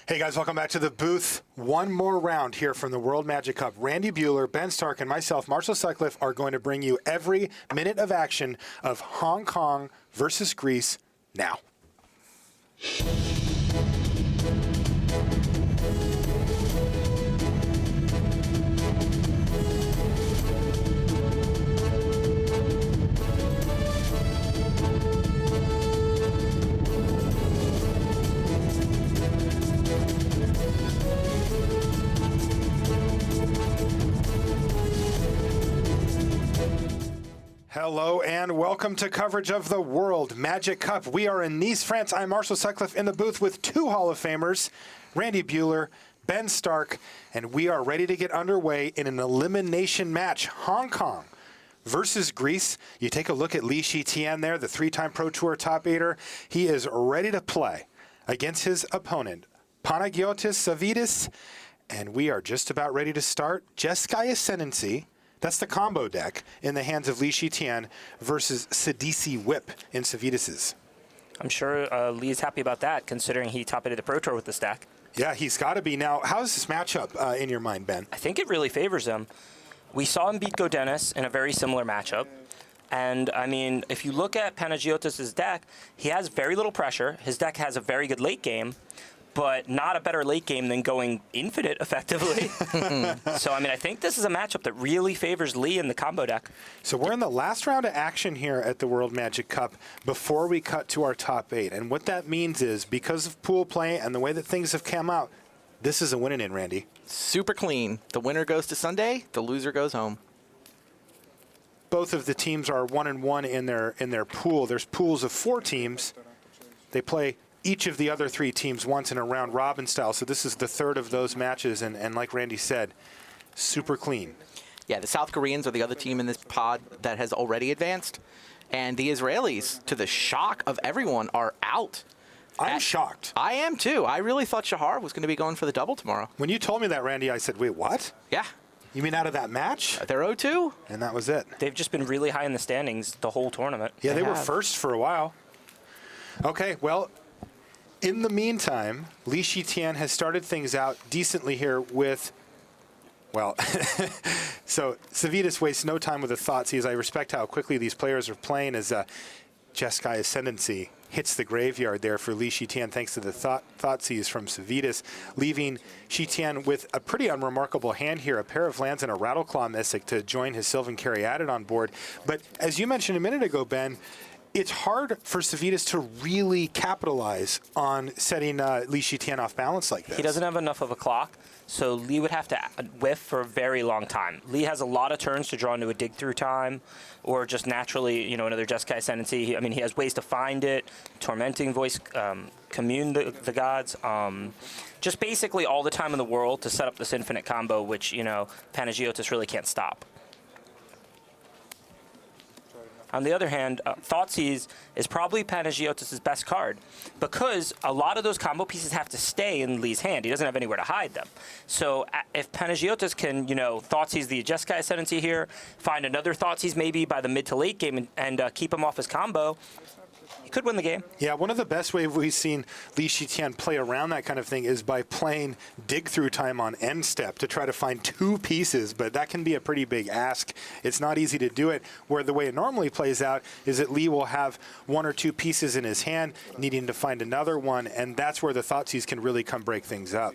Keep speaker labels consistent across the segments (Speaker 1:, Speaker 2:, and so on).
Speaker 1: Hey guys, welcome back to the booth. One more round here from the World Magic Cup. Randy Buehler, Ben Stark, and myself, Marshall Sutcliffe, are going to bring you every minute of action of Hong Kong versus Greece now. Hello and welcome to coverage of the World Magic Cup. We are in Nice, France. I'm Marshall Sutcliffe in the booth with two Hall of Famers, Randy Buehler, Ben Stark, and we are ready to get underway in an elimination match. Hong Kong versus Greece. You take a look at Shi Tian there, the three-time Pro Tour top eighter. He is ready to play against his opponent, Panagiotis Savvidis, and we are just about ready to start. Jeskai Ascendancy. That's the combo deck in the hands of Shi Tian versus Sidisi Whip in Savvidis's.
Speaker 2: I'm sure Lee's happy about that, considering he top-8'd the Pro Tour with this deck.
Speaker 1: Yeah, he's got to be. Now, how's this matchup in your mind, Ben?
Speaker 2: I think it really favors him. We saw him beat Godinez in a very similar matchup. And, I mean, if you look at Panagiotis' deck, he has very little pressure. His deck has a very good late game, but not a better late game than going infinite, effectively. So, I mean, I think this is a matchup that really favors Lee in the combo deck.
Speaker 1: So we're in the last round of action here at the World Magic Cup before we cut to our top 8. And what that means is, because of pool play and the way that things have come out, this is a winning in, Randy.
Speaker 3: Super clean. The winner goes to Sunday, the loser goes home.
Speaker 1: Both of the teams are 1-1 in their pool. There's pools of 4 teams. They play each of the other 3 teams once in a round robin style. So this is the third of those matches. And like Randy said, super clean.
Speaker 3: Yeah, the South Koreans are the other team in this pod that has already advanced. And the Israelis, to the shock of everyone, are out.
Speaker 1: I'm shocked.
Speaker 3: I am too. I really thought Shahar was going to be going for the double tomorrow.
Speaker 1: When you told me that, Randy, I said, wait, what?
Speaker 3: Yeah.
Speaker 1: You mean out of that match?
Speaker 3: They're 0-2.
Speaker 1: And that was it.
Speaker 2: They've just been really high in the standings the whole tournament.
Speaker 1: Yeah, they were first for a while. Okay, well, in the meantime, Shi Tian has started things out decently here with, well, so Savvidis wastes no time with the Thoughtseize. I respect how quickly these players are playing as Jeskai Ascendancy hits the graveyard there for Shi Tian thanks to the Thoughtseize from Savvidis, leaving Shi Tian with a pretty unremarkable hand here, a pair of lands and a Rattleclaw Mystic to join his Sylvan Caryatid on board. But as you mentioned a minute ago, Ben, it's hard for Savvidis to really capitalize on setting Shi Tian off balance like this.
Speaker 2: He doesn't have enough of a clock, so Lee would have to whiff for a very long time. Lee has a lot of turns to draw into a dig-through time, or just naturally, you know, another Jeskai Ascendancy. He has ways to find it, Tormenting Voice, Commune the Gods, just basically all the time in the world to set up this infinite combo, which, you know, Panagiotis really can't stop. On the other hand, Thoughtseize is probably Panagiotis' best card because a lot of those combo pieces have to stay in Lee's hand. He doesn't have anywhere to hide them. So if Panagiotis can, you know, Thoughtseize the Jeskai Ascendancy here, find another Thoughtseize maybe by the mid to late game and keep him off his combo, he could win the game.
Speaker 1: Yeah, one of the best ways we've seen Shi Tian play around that kind of thing is by playing dig-through time on end step to try to find 2 pieces, but that can be a pretty big ask. It's not easy to do it, where the way it normally plays out is that Lee will have 1 or 2 pieces in his hand, needing to find another one, and that's where the Thoughtseize can really come break things up.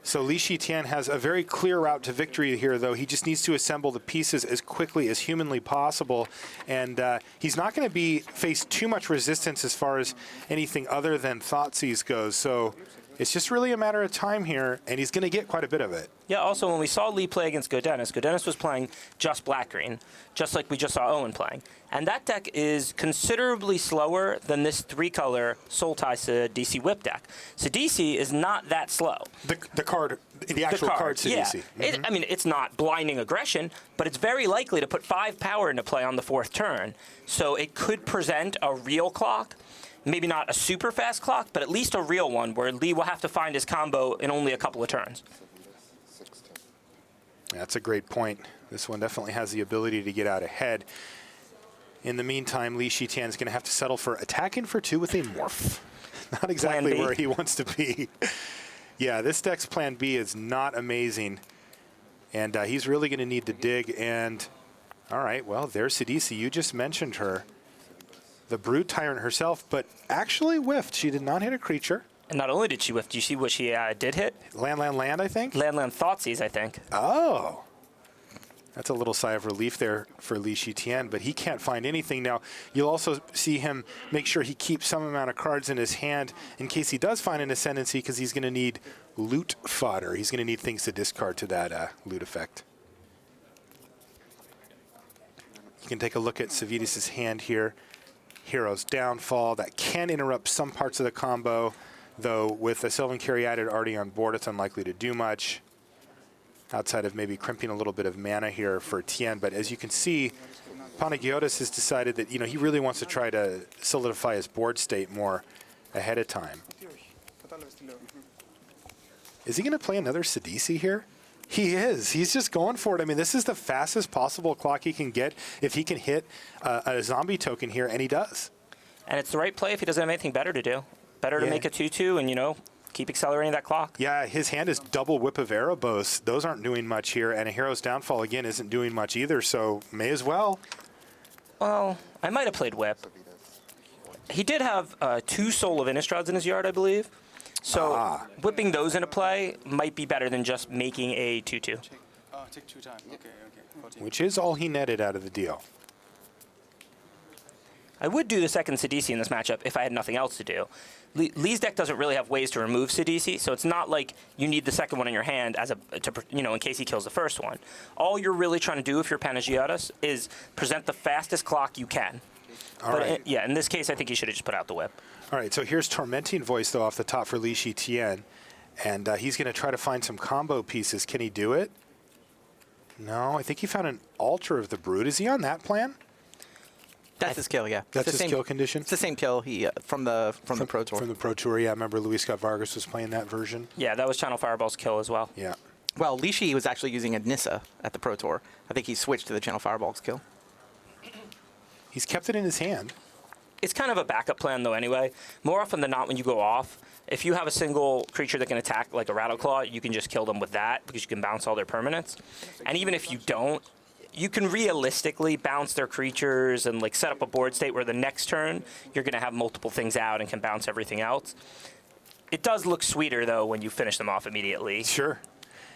Speaker 1: So Shi Tian has a very clear route to victory here, though. He just needs to assemble the pieces as quickly as humanly possible. And he's not going to face too much resistance as far as anything other than Thoughtseize goes. So it's just really a matter of time here, and he's going to get quite a bit of it.
Speaker 2: Yeah, also, when we saw Lee play against Godinez was playing just black-green, just like we just saw Owen playing. And that deck is considerably slower than this 3-color Sultai Sidisi Whip deck. Sidisi is not that slow.
Speaker 1: The actual card Sidisi.
Speaker 2: Yeah.
Speaker 1: Mm-hmm.
Speaker 2: I mean, it's not blinding aggression, but it's very likely to put 5 power into play on the 4th turn. So it could present a real clock. Maybe not a super fast clock, but at least a real one where Lee will have to find his combo in only a couple of turns.
Speaker 1: That's a great point. This one definitely has the ability to get out ahead. In the meantime, Shi Tian is going to have to settle for attacking for 2 with a Morph. Not exactly
Speaker 2: Plan B.
Speaker 1: where he wants to be. Yeah, this deck's plan B is not amazing. And he's really going to need to dig. And, all right, well, there's Sidisi. You just mentioned her. The Brood Tyrant herself, but actually whiffed. She did not hit a creature.
Speaker 2: And not only did she whiff, do you see what she did hit?
Speaker 1: Land, I think?
Speaker 2: Land Thoughtseize, I think.
Speaker 1: Oh. That's a little sigh of relief there for Shi Tian, but he can't find anything now. You'll also see him make sure he keeps some amount of cards in his hand in case he does find an Ascendancy, because he's going to need loot fodder. He's going to need things to discard to that loot effect. You can take a look at Savidis' hand here. Hero's Downfall. That can interrupt some parts of the combo, though with a Sylvan Caryatid already on board, it's unlikely to do much, outside of maybe crimping a little bit of mana here for Tian. But as you can see, Panagiotis has decided that, he really wants to try to solidify his board state more ahead of time. Is he going to play another Sidisi here? He is. He's just going for it. I mean, this is the fastest possible clock he can get if he can hit a zombie token here, and he does.
Speaker 2: And it's the right play if he doesn't have anything better to do. Better to make a 2-2 and, keep accelerating that clock.
Speaker 1: Yeah, his hand is double Whip of Erebos. Those aren't doing much here, and a Hero's Downfall, again, isn't doing much either, so may as well.
Speaker 2: Well, I might have played Whip. He did have 2 Soul of Innistrades in his yard, I believe. So whipping those into play might be better than just making a 2-2.
Speaker 1: Which is all he netted out of the deal.
Speaker 2: I would do the second Sidisi in this matchup if I had nothing else to do. Lee's deck doesn't really have ways to remove Sidisi, so it's not like you need the second one in your hand in case he kills the first one. All you're really trying to do if you're Panagiotis is present the fastest clock you can.
Speaker 1: All right.
Speaker 2: In this case, I think he should have just put out the whip.
Speaker 1: All right, so here's Tormenting Voice, though, off the top for Shi Tian. And he's going to try to find some combo pieces. Can he do it? No, I think he found an Altar of the Brood. Is he on that plan?
Speaker 3: That's his kill, yeah.
Speaker 1: That's his kill condition?
Speaker 3: It's the same kill from the Pro Tour.
Speaker 1: From the Pro Tour, yeah. I remember Luis Scott Vargas was playing that version.
Speaker 2: Yeah, that was Channel Fireball's kill as well.
Speaker 1: Yeah.
Speaker 3: Well, Lishi was actually using a Nissa at the Pro Tour. I think he switched to the Channel Fireball's kill.
Speaker 1: He's kept it in his hand.
Speaker 2: It's kind of a backup plan, though, anyway. More often than not, when you go off, if you have a single creature that can attack like a Rattleclaw, you can just kill them with that because you can bounce all their permanents. And even if you don't, you can realistically bounce their creatures and set up a board state where the next turn you're going to have multiple things out and can bounce everything else. It does look sweeter, though, when you finish them off immediately.
Speaker 1: Sure.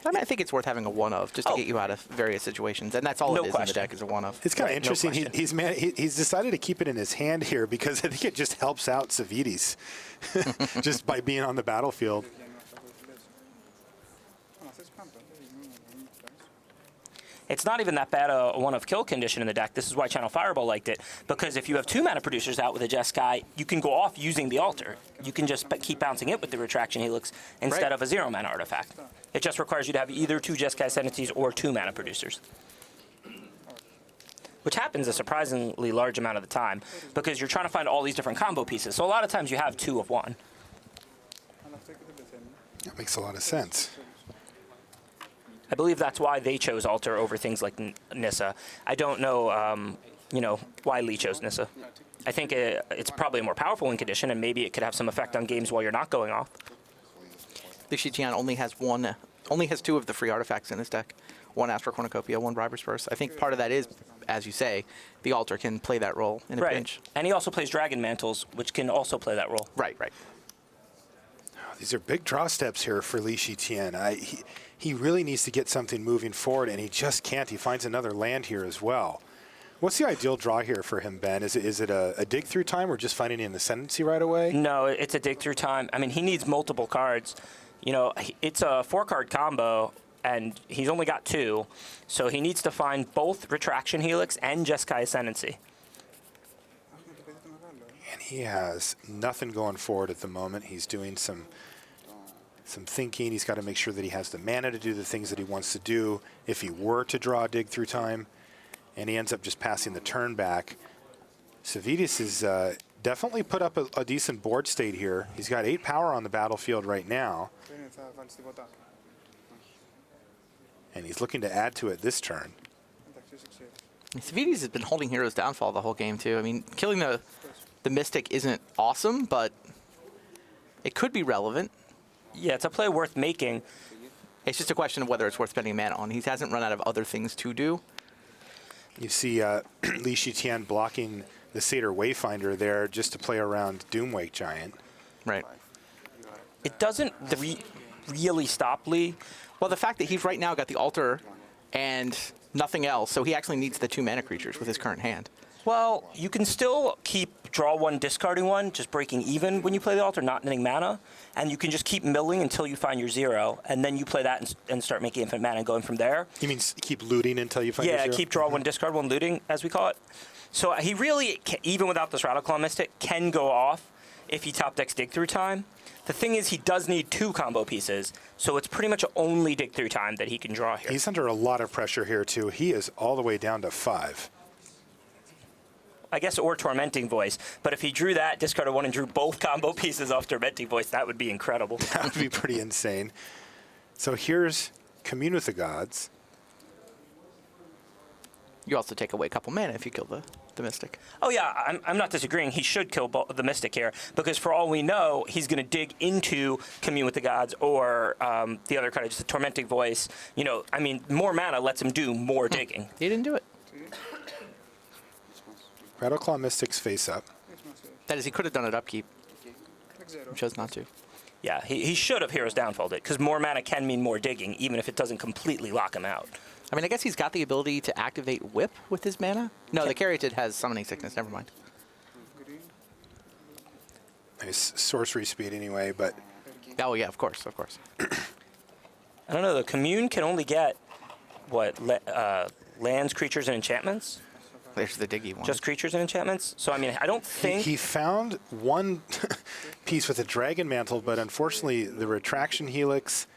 Speaker 3: I think it's worth having a one-of just to get you out of various situations, and that's all it is in the deck is a one-of.
Speaker 1: It's kind of interesting. He's decided to keep it in his hand here because I think it just helps out Savidis just by being on the battlefield.
Speaker 2: It's not even that bad a one-of kill condition in the deck. This is why Channel Fireball liked it, because if you have 2 mana producers out with a Jeskai, you can go off using the Altar. You can just keep bouncing it with the Retraction Helix instead of a 0 mana artifact. It just requires you to have either 2 Jeskai Ascendancies or 2 mana producers, which happens a surprisingly large amount of the time because you're trying to find all these different combo pieces. So a lot of times you have 2 of 1.
Speaker 1: That makes a lot of sense.
Speaker 2: I believe that's why they chose Altar over things like Nissa. I don't know, why Lee chose Nissa. I think it's probably a more powerful win condition, and maybe it could have some effect on games while you're not going off.
Speaker 3: The Shi Tian only has 2 of the free artifacts in his deck. 1 Astral Cornucopia, 1 Briber's Purse. I think part of that is, as you say, the Altar can play that role in a pinch.
Speaker 2: And he also plays Dragon Mantles, which can also play that role.
Speaker 3: Right.
Speaker 1: These are big draw steps here for Shi Tian. He really needs to get something moving forward, and he just can't. He finds another land here as well. What's the ideal draw here for him, Ben? Is it a dig through time or just finding an Ascendancy right away?
Speaker 2: No, it's a dig through time. I mean, he needs multiple cards. It's a 4-card combo, and he's only got 2. So he needs to find both Retraction Helix and Jeskai Ascendancy.
Speaker 1: And he has nothing going forward at the moment. He's doing some thinking. He's got to make sure that he has the mana to do the things that he wants to do if he were to draw a dig through time. And he ends up just passing the turn back. Savidis has definitely put up a decent board state here. He's got 8 power on the battlefield right now. And he's looking to add to it this turn.
Speaker 3: Savidis has been holding Hero's Downfall the whole game, too. I mean, killing the Mystic isn't awesome, but It could be relevant.
Speaker 2: Yeah, it's a play worth making.
Speaker 3: It's just a question of whether it's worth spending mana on. He hasn't run out of other things to do.
Speaker 1: You see Shi Tian blocking the Satyr Wayfinder there just to play around Doomwake Giant.
Speaker 3: Right.
Speaker 2: It doesn't really stop Lee.
Speaker 3: Well, the fact that he's right now got the altar and nothing else, so he actually needs the 2 mana creatures with his current hand.
Speaker 2: Well, you can still keep draw 1, discarding 1, just breaking even when you play the altar, not netting mana. And you can just keep milling until you find your 0, and then you play that and start making infinite mana and going from there.
Speaker 1: You mean keep looting until you find your 0?
Speaker 2: Yeah, keep draw 1, discard 1, looting, as we call it. So he really, even without this Rattleclaw Mystic, can go off if he top decks Dig Through Time. The thing is, he does need 2 combo pieces, so it's pretty much only Dig Through Time that he can draw here.
Speaker 1: He's under a lot of pressure here, too. He is all the way down to 5.
Speaker 2: I guess, or Tormenting Voice. But if he drew that, discarded 1, and drew both combo pieces off Tormenting Voice, that would be incredible.
Speaker 1: That would be pretty insane. So here's Commune with the Gods.
Speaker 3: You also take away a couple mana if you kill the Mystic.
Speaker 2: Oh, yeah, I'm not disagreeing. He should kill the Mystic here, because for all we know, he's going to dig into Commune with the Gods or the other card, just a Tormenting Voice. You know, I mean, more mana lets him do more digging.
Speaker 3: He didn't do it.
Speaker 1: Rattleclaw Mystics face up.
Speaker 3: That is, he could have done it upkeep. Chose not to.
Speaker 2: Yeah, he should have Hero's Downfalled it, because more mana can mean more digging, even if it doesn't completely lock him out.
Speaker 3: I mean, I guess he's got the ability to activate Whip with his mana. No, the Caryatid has Summoning Sickness. Never mind.
Speaker 1: Nice sorcery speed anyway, but...
Speaker 3: Oh, yeah, of course, of course.
Speaker 2: I don't know, the Commune can only get, what, lands, creatures, and enchantments?
Speaker 3: There's the diggy one.
Speaker 2: Just creatures and enchantments? So, I mean, I don't think...
Speaker 1: He found one piece with a Dragon Mantle, but unfortunately the Retraction Helix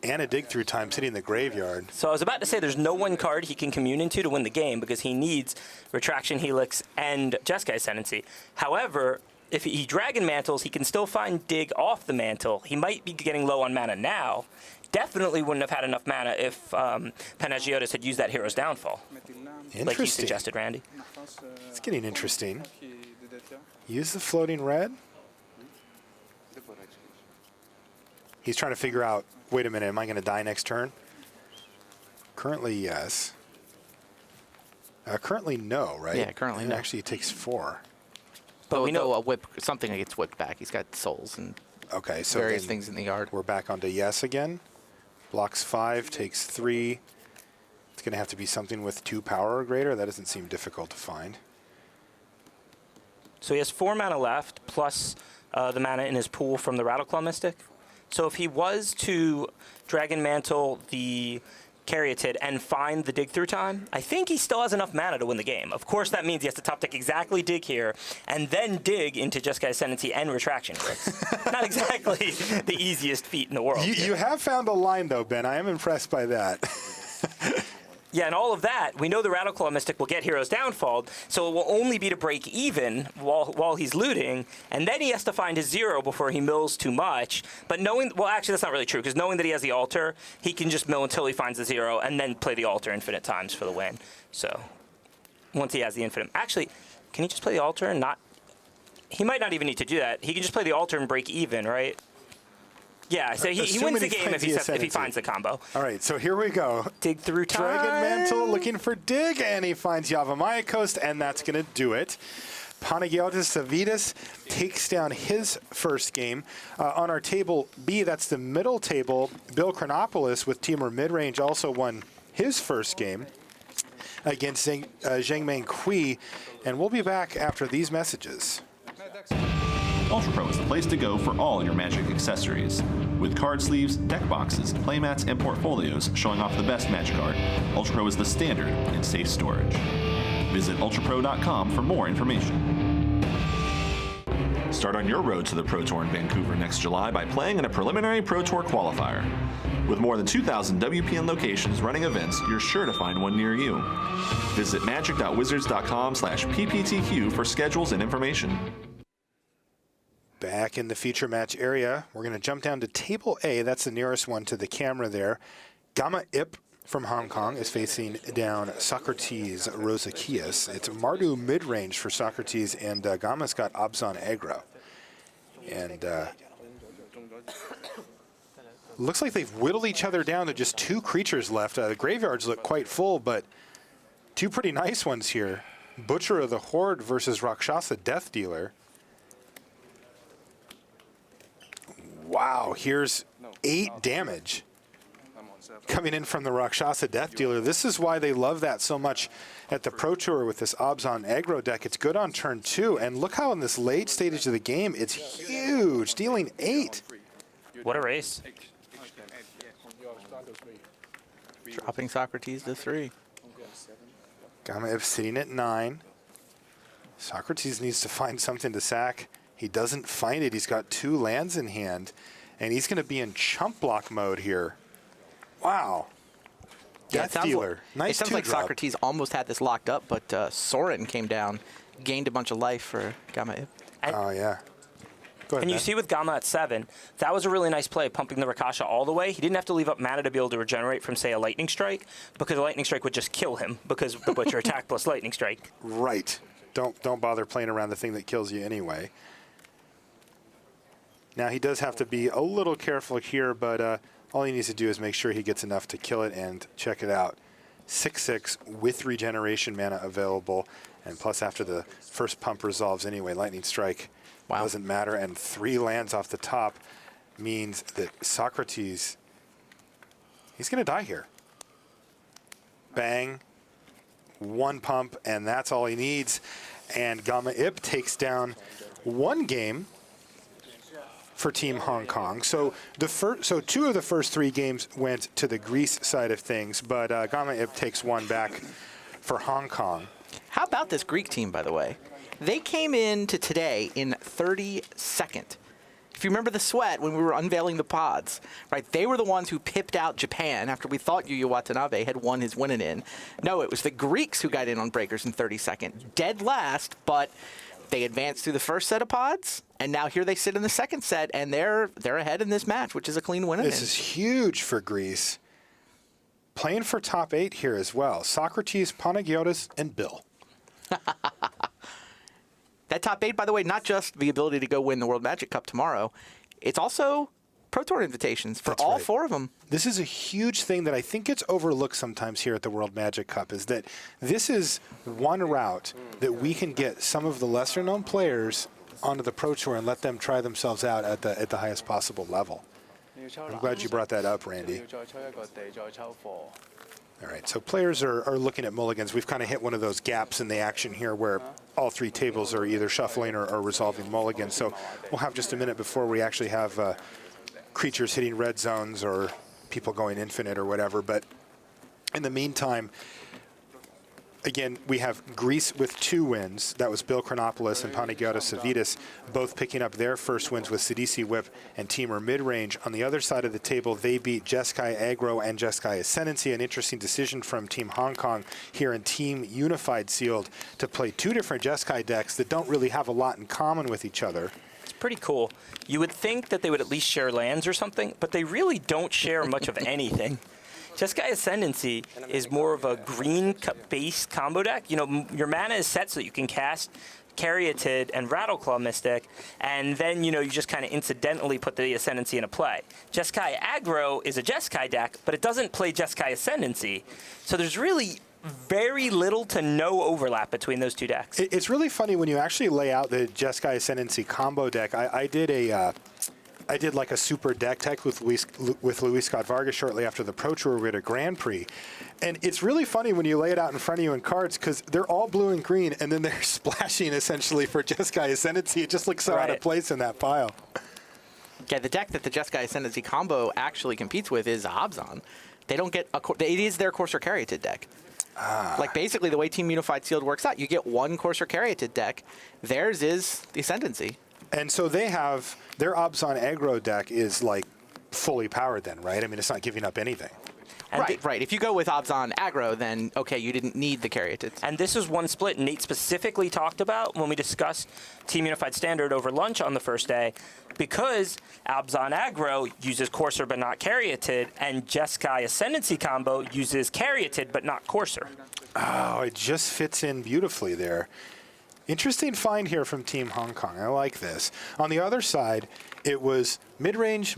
Speaker 1: and a Dig Through Time sitting in the graveyard.
Speaker 2: So I was about to say there's no one card he can commune into to win the game, because he needs Retraction Helix and Jeskai Ascendancy. However, if he Dragon Mantles, he can still find Dig off the mantle. He might be getting low on mana now. Definitely wouldn't have had enough mana if Panagiotis had used that Hero's Downfall. Like you suggested, Randy.
Speaker 1: It's getting interesting. Use the floating red. He's trying to figure out, wait a minute, am I going to die next turn? Currently, yes. Currently, no, right?
Speaker 3: Yeah, currently,
Speaker 1: and
Speaker 3: no.
Speaker 1: Actually, it takes 4.
Speaker 3: But we know a whip, something gets whipped back. He's got souls and
Speaker 1: okay, so
Speaker 3: various things in the yard.
Speaker 1: We're back onto yes again. Blocks 5, takes 3. It's going to have to be something with 2 power or greater. That doesn't seem difficult to find.
Speaker 2: So he has 4 mana left, plus the mana in his pool from the Rattleclaw Mystic. So if he was to Dragon Mantle the Caryatid and find the Dig Through Time, I think he still has enough mana to win the game. Of course, that means he has to top deck exactly Dig here, and then dig into Jeskai Ascendancy and Retraction Helix. Not exactly the easiest feat in the world.
Speaker 1: You have found a line, though, Ben. I am impressed by that.
Speaker 2: Yeah, and all of that, we know the Rattleclaw Mystic will get Hero's Downfalled, so it will only be to break even while he's looting, and then he has to find his 0 before he mills too much. But knowing, well, actually, that's not really true, because knowing that he has the altar, he can just mill until he finds the 0, and then play the altar infinite times for the win. So, once he has the infinite. Actually, can he just play the altar and not... He might not even need to do that. He can just play the altar and break even, right? Yeah, so he wins the game if he finds the combo.
Speaker 1: All right, so here we go.
Speaker 2: Dig Through Time.
Speaker 1: Dragon Mantle looking for dig, and he finds Yavimaya Coast, and that's going to do it. Panagiotis Savidis takes down his first game. On our table B, that's the middle table, Bill Chronopoulos with Timur Midrange also won his first game against Zhengmeng Kui, and we'll be back after these messages.
Speaker 4: Ultra Pro is the place to go for all your Magic accessories. With card sleeves, deck boxes, playmats, and portfolios showing off the best Magic art, Ultra Pro is the standard in safe storage. Visit ultrapro.com for more information. Start on your road to the Pro Tour in Vancouver next July by playing in a preliminary Pro Tour qualifier. With more than 2,000 WPN locations running events, you're sure to find one near you. Visit magic.wizards.com/pptq for schedules and information.
Speaker 1: Back in the feature match area, we're going to jump down to table A. That's the nearest one to the camera there. Gamma Ip from Hong Kong is facing down Socrates Rosakias. It's Mardu mid-range for Socrates, and Gamma's got Abzan aggro. And Looks like they've whittled each other down to just 2 creatures left. The graveyards look quite full, but 2 pretty nice ones here. Butcher of the Horde versus Rakshasa Death Dealer. Wow, here's 8 damage coming in from the Rakshasa Death Dealer. This is why they love that so much at the Pro Tour with this Abzan aggro deck. It's good on turn 2, and look how in this late stage of the game, it's huge, dealing 8.
Speaker 2: What a race.
Speaker 3: Dropping Socrates to 3.
Speaker 1: Gamma Ip sitting at 9. Socrates needs to find something to sack. He doesn't find it. He's got 2 lands in hand, and he's going to be in chump block mode here. Wow.
Speaker 3: Yeah,
Speaker 1: Death Dealer. Nice.
Speaker 3: It sounds like Socrates almost had this locked up, but Soren came down, gained a bunch of life for Gamma Ip.
Speaker 1: Oh, yeah. Go ahead,
Speaker 2: And you
Speaker 1: man.
Speaker 2: see with Gamma at 7, that was a really nice play, pumping the Rakasha all the way. He didn't have to leave up mana to be able to regenerate from, say, a Lightning Strike, because a Lightning Strike would just kill him, because the Butcher attack plus Lightning Strike.
Speaker 1: Right. Don't bother playing around the thing that kills you anyway. Now, he does have to be a little careful here, but all he needs to do is make sure he gets enough to kill it, and check it out. 6/6 with regeneration mana available, and plus after the first pump resolves anyway, Lightning Strike doesn't matter, and 3 lands off the top means that Socrates, he's going to die here. Bang. 1 pump, and that's all he needs. And Gamma Ip takes down 1 game for Team Hong Kong. So 2 of the first 3 games went to the Greece side of things, but Gamma Ip takes 1 back for Hong Kong.
Speaker 3: How about this Greek team, by the way? They came into today in 32nd. If you remember the sweat when we were unveiling the pods, right? They were the ones who pipped out Japan after we thought Yuya Watanabe had won his winning in. No, it was the Greeks who got in on Breakers in 32nd. Dead last, but they advanced through the first set of pods, and now here they sit in the second set, and they're ahead in this match, which is a clean win.
Speaker 1: This is huge for Greece. Playing for top 8 here as well. Socrates, Panagiotis, and Bill.
Speaker 3: That top 8, by the way, not just the ability to go win the World Magic Cup tomorrow, it's also Pro Tour invitations for all 4 of them.
Speaker 1: This is a huge thing that I think gets overlooked sometimes here at the World Magic Cup, is that this is one route that we can get some of the lesser-known players onto the Pro Tour and let them try themselves out at the highest possible level. I'm glad you brought that up, Randy. All right, so players are looking at mulligans. We've kind of hit one of those gaps in the action here where all 3 tables are either shuffling or resolving mulligans. So we'll have just a minute before we actually have creatures hitting red zones or people going infinite or whatever. But in the meantime, again, we have Greece with 2 wins. That was Bill Chronopoulos and Panagiotis Savitas, both picking up their first wins with Sidisi Whip and Teamer Midrange. On the other side of the table, they beat Jeskai Aggro and Jeskai Ascendancy. An interesting decision from Team Hong Kong here in Team Unified Sealed to play 2 different Jeskai decks that don't really have a lot in common with each other.
Speaker 2: It's pretty cool. You would think that they would at least share lands or something, but they really don't share much of anything. Jeskai Ascendancy is more of a green-based combo deck. You know, your mana is set so you can cast Caryatid and Rattleclaw Mystic, and then, you know, you just kind of incidentally put the Ascendancy into play. Jeskai Aggro is a Jeskai deck, but it doesn't play Jeskai Ascendancy. So there's really very little to no overlap between those 2 decks.
Speaker 1: It's really funny when you actually lay out the Jeskai Ascendancy combo deck. I did like a super deck tech with Luis Scott Vargas shortly after the Pro Tour. We had a Grand Prix. And it's really funny when you lay it out in front of you in cards because they're all blue and green, and then they're splashing essentially for Jeskai Ascendancy. It just looks so out of place in that pile.
Speaker 3: Yeah, the deck that the Jeskai Ascendancy combo actually competes with is Abzan. They don't get it is their Courser Caryatid deck. Like basically the way Team Unified Sealed works out, you get 1 Courser Caryatid deck. Theirs is the Ascendancy.
Speaker 1: And so they have, their Abzan aggro deck is like fully powered then, right? I mean, it's not giving up anything.
Speaker 2: And
Speaker 3: Right. If you go with Abzan aggro, then okay, you didn't need the Caryatids.
Speaker 2: And this is one split Nate specifically talked about when we discussed Team Unified Standard over lunch on the first day, because Abzan aggro uses Courser but not Caryatid, and Jeskai Ascendancy combo uses Caryatid but not Courser.
Speaker 1: Oh, it just fits in beautifully there. Interesting find here from Team Hong Kong. I like this. On the other side, it was mid-range,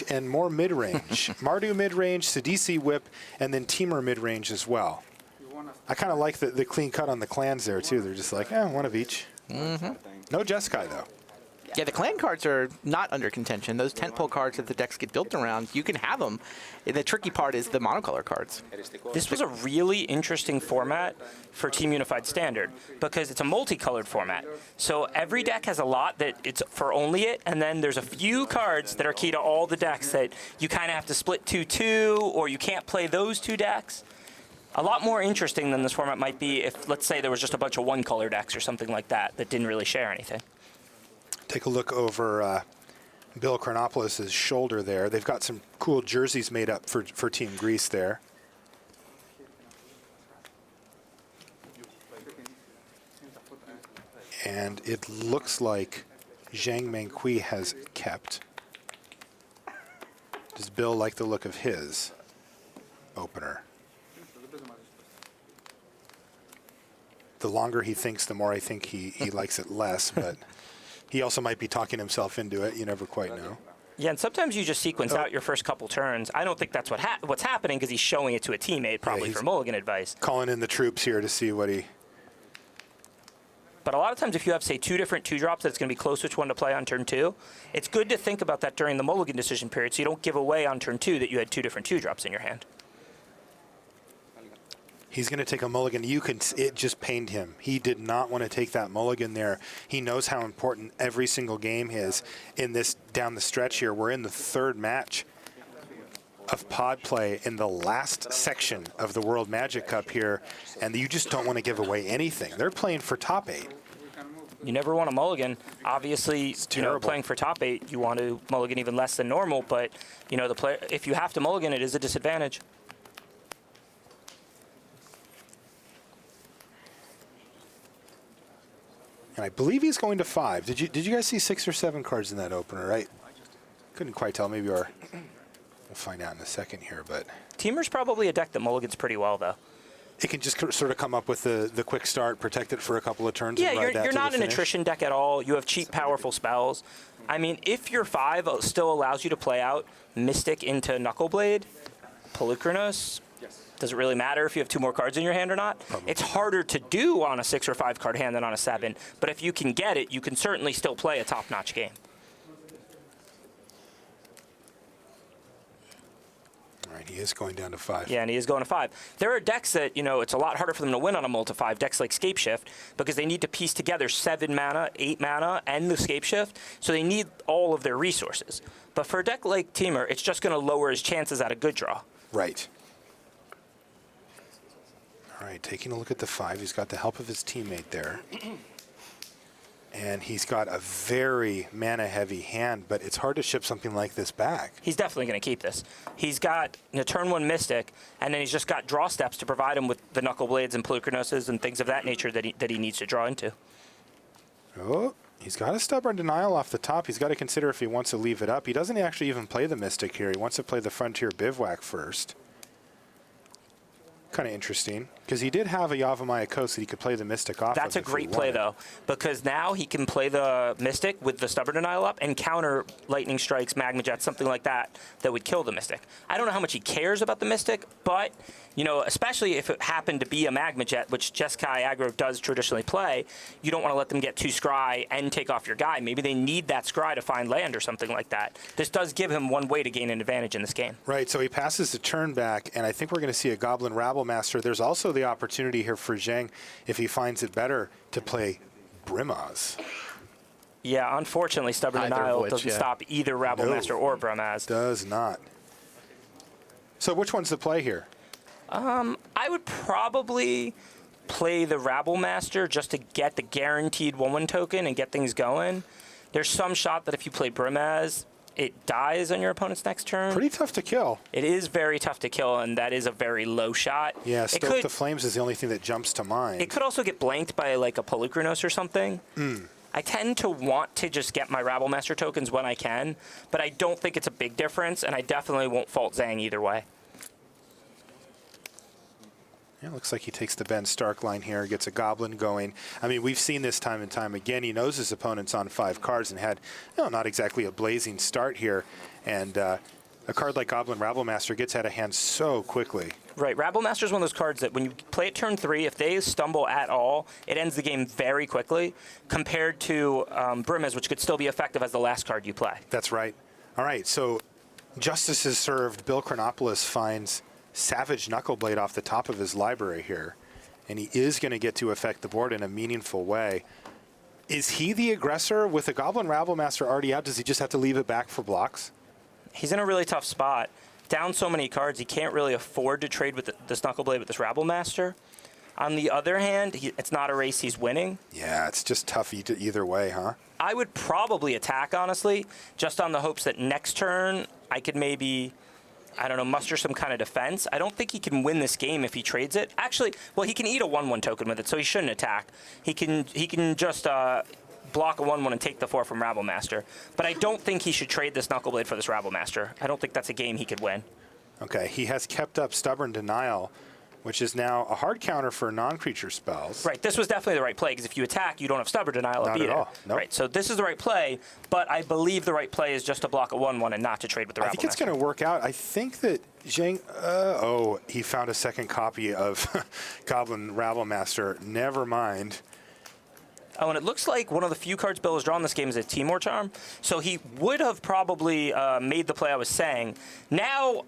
Speaker 1: and more mid-range. Mardu mid-range, Sidisi whip, and then Teamer mid-range as well. I kind of like the clean cut on the clans there, too. They're just like, one of each.
Speaker 3: Mm-hmm.
Speaker 1: No Jeskai, though.
Speaker 3: Yeah, the clan cards are not under contention. Those tentpole cards that the decks get built around, you can have them. The tricky part is the monocolor cards.
Speaker 2: This was a really interesting format for Team Unified Standard because it's a multicolored format. So every deck has a lot that it's for only it, and then there's a few cards that are key to all the decks that you kind of have to split 2-2, or you can't play those two decks. A lot more interesting than this format might be if, let's say, there was just a bunch of one-color decks or something like that that didn't really share anything.
Speaker 1: Take a look over Bill Chronopoulos' shoulder there. They've got some cool jerseys made up for Team Greece there. And it looks like Zhang Mengqi has kept. Does Bill like the look of his opener? The longer he thinks, the more I think he likes it less, but he also might be talking himself into it. You never quite know.
Speaker 2: Yeah, and sometimes you just sequence out your first couple turns. I don't think that's what's happening because he's showing it to a teammate, probably for mulligan advice.
Speaker 1: Calling in the troops here to see what he...
Speaker 2: But a lot of times if you have, say, 2 different 2-drops, that's going to be close which one to play on turn 2. It's good to think about that during the mulligan decision period so you don't give away on turn 2 that you had 2 different 2-drops in your hand.
Speaker 1: He's going to take a mulligan. It just pained him. He did not want to take that mulligan there. He knows how important every single game is in this down the stretch here. We're in the 3rd match of pod play in the last section of the World Magic Cup here, and you just don't want to give away anything. They're playing for top 8.
Speaker 2: You never want a mulligan. Obviously, playing for top 8, you want to mulligan even less than normal, but if you have to mulligan, it is a disadvantage.
Speaker 1: And I believe he's going to 5. Did you guys see 6 or 7 cards in that opener, right? Couldn't quite tell. Maybe we'll find out in a second here, but...
Speaker 2: Teamer's probably a deck that mulligans pretty well, though.
Speaker 1: It can just sort of come up with the quick start, protect it for a couple of turns.
Speaker 2: Yeah,
Speaker 1: and ride that
Speaker 2: you're
Speaker 1: to
Speaker 2: not
Speaker 1: the
Speaker 2: an
Speaker 1: finish.
Speaker 2: attrition deck at all. You have cheap, powerful spells. I mean, if your 5 still allows you to play out Mystic into Knuckleblade, Polychronos, does it really matter if you have 2 more cards in your hand or not?
Speaker 1: Probably.
Speaker 2: It's harder to do on a 6 or 5 card hand than on a 7, but if you can get it, you can certainly still play a top-notch game.
Speaker 1: All right, he is going down to 5.
Speaker 2: Yeah, and he is going to 5. There are decks that, it's a lot harder for them to win on a multi-5, decks like Scape Shift, because they need to piece together 7 mana, 8 mana, and the Scape Shift, so they need all of their resources. But for a deck like Teamer, it's just going to lower his chances at a good draw.
Speaker 1: Right. All right, taking a look at the 5. He's got the help of his teammate there. And he's got a very mana-heavy hand, but it's hard to ship something like this back.
Speaker 2: He's definitely going to keep this. He's got turn 1 Mystic, and then he's just got draw steps to provide him with the Knuckleblades and Polychronoses and things of that nature that he needs to draw into.
Speaker 1: Oh, he's got a Stubborn Denial off the top. He's got to consider if he wants to leave it up. He doesn't actually even play the Mystic here. He wants to play the Frontier Bivouac first. Kind of interesting, because he did have a Yavimaya Coast that he could play the Mystic off.
Speaker 2: That's a great play, though, because now he can play the Mystic with the Stubborn Denial up and counter Lightning Strikes, Magma Jets, something like that would kill the Mystic. I don't know how much he cares about the Mystic, but, especially if it happened to be a Magma Jet, which Jeskai aggro does traditionally play, you don't want to let them get 2 scry and take off your guy. Maybe they need that scry to find land or something like that. This does give him one way to gain an advantage in this game.
Speaker 1: Right, so he passes the turn back, and I think we're going to see a Goblin Rabble Master. There's also the opportunity here for Zhang, if he finds it better, to play Brimaz.
Speaker 2: Yeah, unfortunately, Stubborn Denial doesn't stop either Rabble Master or Brimaz.
Speaker 1: Does not. So which one's the play here?
Speaker 2: I would probably play the Rabble Master just to get the guaranteed 1/1 token and get things going. There's some shot that if you play Brimaz, it dies on your opponent's next turn.
Speaker 1: Pretty tough to kill.
Speaker 2: It is very tough to kill, and that is a very low shot.
Speaker 1: Yeah, Stoke the Flames is the only thing that jumps to mind.
Speaker 2: It could also get blanked by like a Polychronos or something. I tend to want to just get my Rabble Master tokens when I can, but I don't think it's a big difference, and I definitely won't fault Zhang either way.
Speaker 1: Yeah, looks like he takes the Ben Stark line here, gets a Goblin going. I mean, we've seen this time and time again. He knows his opponent's on 5 cards and had, not exactly a blazing start here. And a card like Goblin Rabblemaster gets out of hand so quickly.
Speaker 2: Right, Rabblemaster is one of those cards that when you play it turn 3, if they stumble at all, it ends the game very quickly, compared to Brimaz, which could still be effective as the last card you play.
Speaker 1: That's right. All right, so justice is served. Bill Chronopoulos finds Savage Knuckleblade off the top of his library here, and he is going to get to affect the board in a meaningful way. Is he the aggressor with a Goblin Rabblemaster already out? Does he just have to leave it back for blocks?
Speaker 2: He's in a really tough spot. Down so many cards, he can't really afford to trade with this Knuckleblade with this Rabblemaster. On the other hand, it's not a race he's winning.
Speaker 1: Yeah, it's just tough either way, huh?
Speaker 2: I would probably attack, honestly, just on the hopes that next turn I could maybe, I don't know, muster some kind of defense. I don't think he can win this game if he trades it. Actually, well, he can eat a 1/1 token with it, so he shouldn't attack. He can just block a 1/1 and take the 4 from Rabblemaster. But I don't think he should trade this Knuckleblade for this Rabblemaster. I don't think that's a game he could win.
Speaker 1: Okay, he has kept up Stubborn Denial, which is now a hard counter for non-creature spells.
Speaker 2: Right, this was definitely the right play, because if you attack, you don't have Stubborn Denial
Speaker 1: Not
Speaker 2: either.
Speaker 1: at all. Nope.
Speaker 2: Right, so this is the right play, but I believe the right play is just to block a 1/1 and not to trade with the Rabblemaster.
Speaker 1: I think it's going to work out. I think that Zhang, he found a second copy of Goblin Rabblemaster. Never mind.
Speaker 2: Oh, and it looks like one of the few cards Bill has drawn this game is a Timor Charm. So he would have probably made the play I was saying. Now,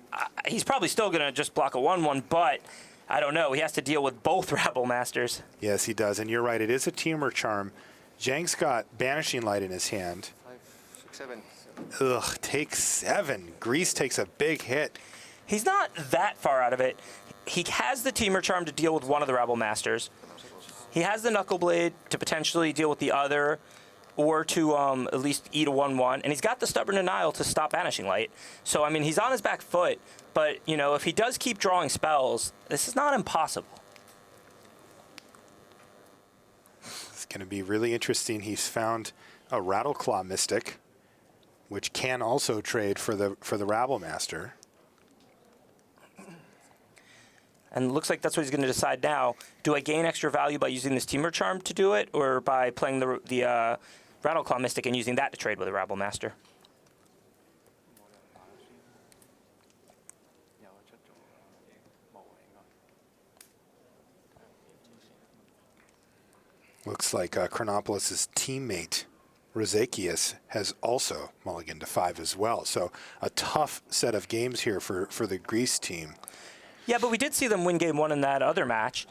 Speaker 2: he's probably still going to just block a 1/1, but I don't know. He has to deal with both Rabblmasters.
Speaker 1: Yes, he does. And you're right. It is a Timor Charm. Zhang's got Banishing Light in his hand.
Speaker 5: 5, 6, 7.
Speaker 1: Ugh, takes 7. Grease takes a big hit.
Speaker 2: He's not that far out of it. He has the Timor Charm to deal with one of the Rabblmasters. He has the Knuckleblade to potentially deal with the other, or to at least eat a 1/1. And he's got the Stubborn Denial to stop Banishing Light. So, I mean, he's on his back foot. But, you know, if he does keep drawing spells, this is not impossible.
Speaker 1: It's going to be really interesting. He's found a Rattleclaw Mystic, which can also trade for the Rabblemaster.
Speaker 2: And it looks like that's what he's going to decide now. Do I gain extra value by using this Timor Charm to do it, or by playing the Rattleclaw Mystic and using that to trade with a Rabblemaster?
Speaker 1: Looks like Chronopoulos' teammate, Rosakius, has also mulliganed to 5 as well. So a tough set of games here for the Grease team.
Speaker 2: Yeah, but we did see them win game 1 in that other match.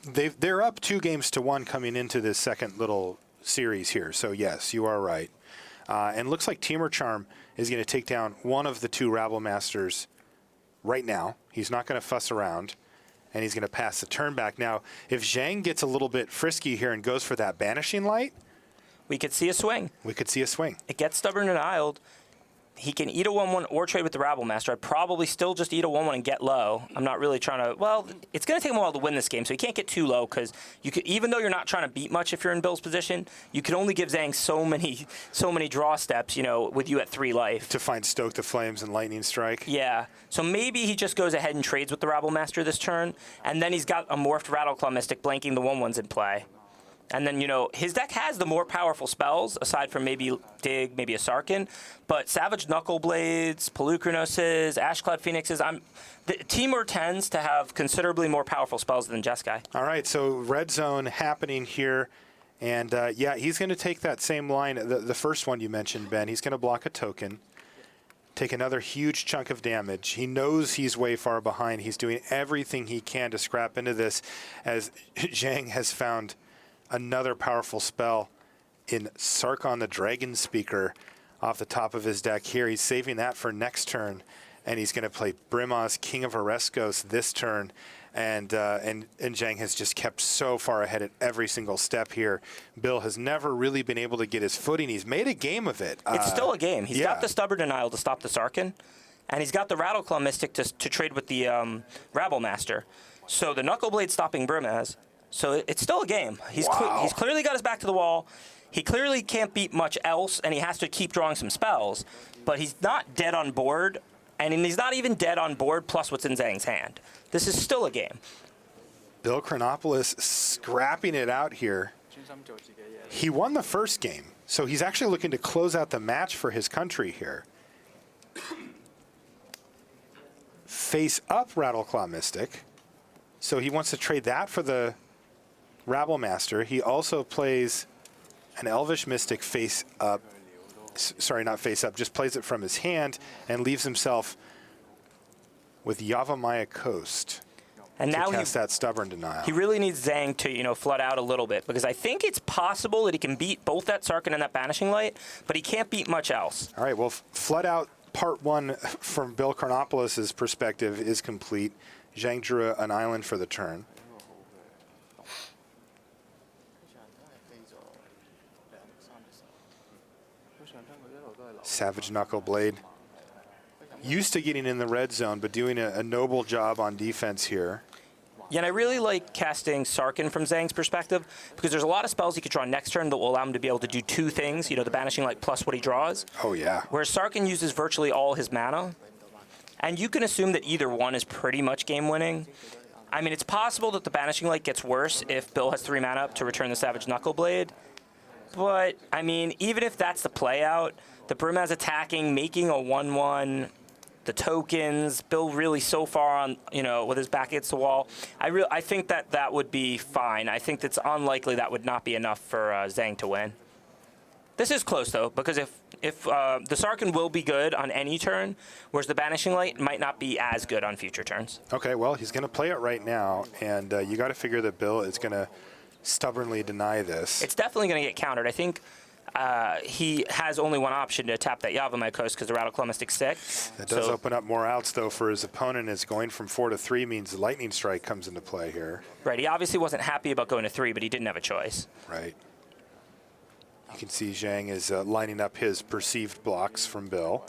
Speaker 1: They're up 2-1 coming into this second little series here. So yes, you are right. And looks like Timor Charm is going to take down one of the 2 Rabblmasters right now. He's not going to fuss around, and he's going to pass the turn back. Now, if Zhang gets a little bit frisky here and goes for that Banishing Light,
Speaker 2: We could see a swing.
Speaker 1: we could see a swing.
Speaker 2: It gets Stubborn Denialed. He can eat a 1/1 or trade with the Rabblemaster. I'd probably still just eat a 1/1 and get low. I'm not really trying to. Well, it's going to take him a while to win this game, so he can't get too low, because you could, even though you're not trying to beat much if you're in Bill's position, you can only give Zhang so many draw steps. You know, with you at 3 life.
Speaker 1: To find Stoke the Flames and Lightning Strike.
Speaker 2: Yeah. So maybe he just goes ahead and trades with the Rabblemaster this turn, and then he's got a morphed Rattleclaw Mystic blanking the 1/1s in play. And then, you know, his deck has the more powerful spells, aside from maybe Dig, maybe a Sarkin. But Savage Knuckleblades, Pelucrinoses, Ashclad Phoenixes, the Timor tends to have considerably more powerful spells than Jeskai.
Speaker 1: All right, so red zone happening here. And, yeah, he's going to take that same line, the first one you mentioned, Ben. He's going to block a token, take another huge chunk of damage. He knows he's way far behind. He's doing everything he can to scrap into this, as Zhang has found another powerful spell in Sarkon the Dragon Speaker off the top of his deck here. He's saving that for next turn, and he's going to play Brimaz, King of Oreskos, this turn. And Zhang has just kept so far ahead at every single step here. Bill has never really been able to get his footing. He's made a game of it.
Speaker 2: It's still a game. He's
Speaker 1: yeah.
Speaker 2: got the Stubborn Denial to stop the Sarkin, and he's got the Rattleclaw Mystic to trade with the Rabblemaster. So the Knuckleblade stopping Brimaz. So it's still a game. He's clearly got his back to the wall. He clearly can't beat much else, and he has to keep drawing some spells. But he's not dead on board, and he's not even dead on board plus what's in Zhang's hand. This is still a game.
Speaker 1: Bill Chronopoulos scrapping it out here. He won the first game, so he's actually looking to close out the match for his country here. Face up Rattleclaw Mystic. So he wants to trade that for the Rabble Master. He also plays an Elvish Mystic face up. Sorry, not face up, just plays it from his hand and leaves himself with Yavimaya Coast.
Speaker 2: And now
Speaker 1: cast that Stubborn Denial.
Speaker 2: He really needs Zhang to, flood out a little bit, because I think it's possible that he can beat both that Sarkhan and that Banishing Light, but he can't beat much else.
Speaker 1: All right, well, flood out part one from Bill Chronopoulos' perspective is complete. Zhang drew an island for the turn. Savage Knuckleblade. Used to getting in the red zone, but doing a noble job on defense here.
Speaker 2: Yeah, and I really like casting Sarkhan from Zhang's perspective, because there's a lot of spells he could draw next turn that will allow him to be able to do two things, the Banishing Light plus what he draws.
Speaker 1: Oh, yeah.
Speaker 2: Whereas Sarkhan uses virtually all his mana, and you can assume that either one is pretty much game-winning. I mean, it's possible that the Banishing Light gets worse if Bill has 3 mana up to return the Savage Knuckleblade, but, I mean, even if that's the play out, the Brimaz attacking, making a 1/1, the tokens, Bill really so far on, with his back against the wall. I think that would be fine. I think it's unlikely that would not be enough for Zhang to win. This is close, though, because if the Sarkhan will be good on any turn, whereas the Banishing Light might not be as good on future turns.
Speaker 1: Okay, well, he's going to play it right now, and you got to figure that Bill is going to stubbornly deny this.
Speaker 2: It's definitely going to get countered. I think he has only one option to tap that Yavimaya Coast because the Rattleclaw Mystic's sick.
Speaker 1: That does open up more outs, though, for his opponent. Is going from 4 to 3 means the Lightning Strike comes into play here.
Speaker 2: Right, he obviously wasn't happy about going to 3, but he didn't have a choice.
Speaker 1: Right. You can see Zhang is lining up his perceived blocks from Bill.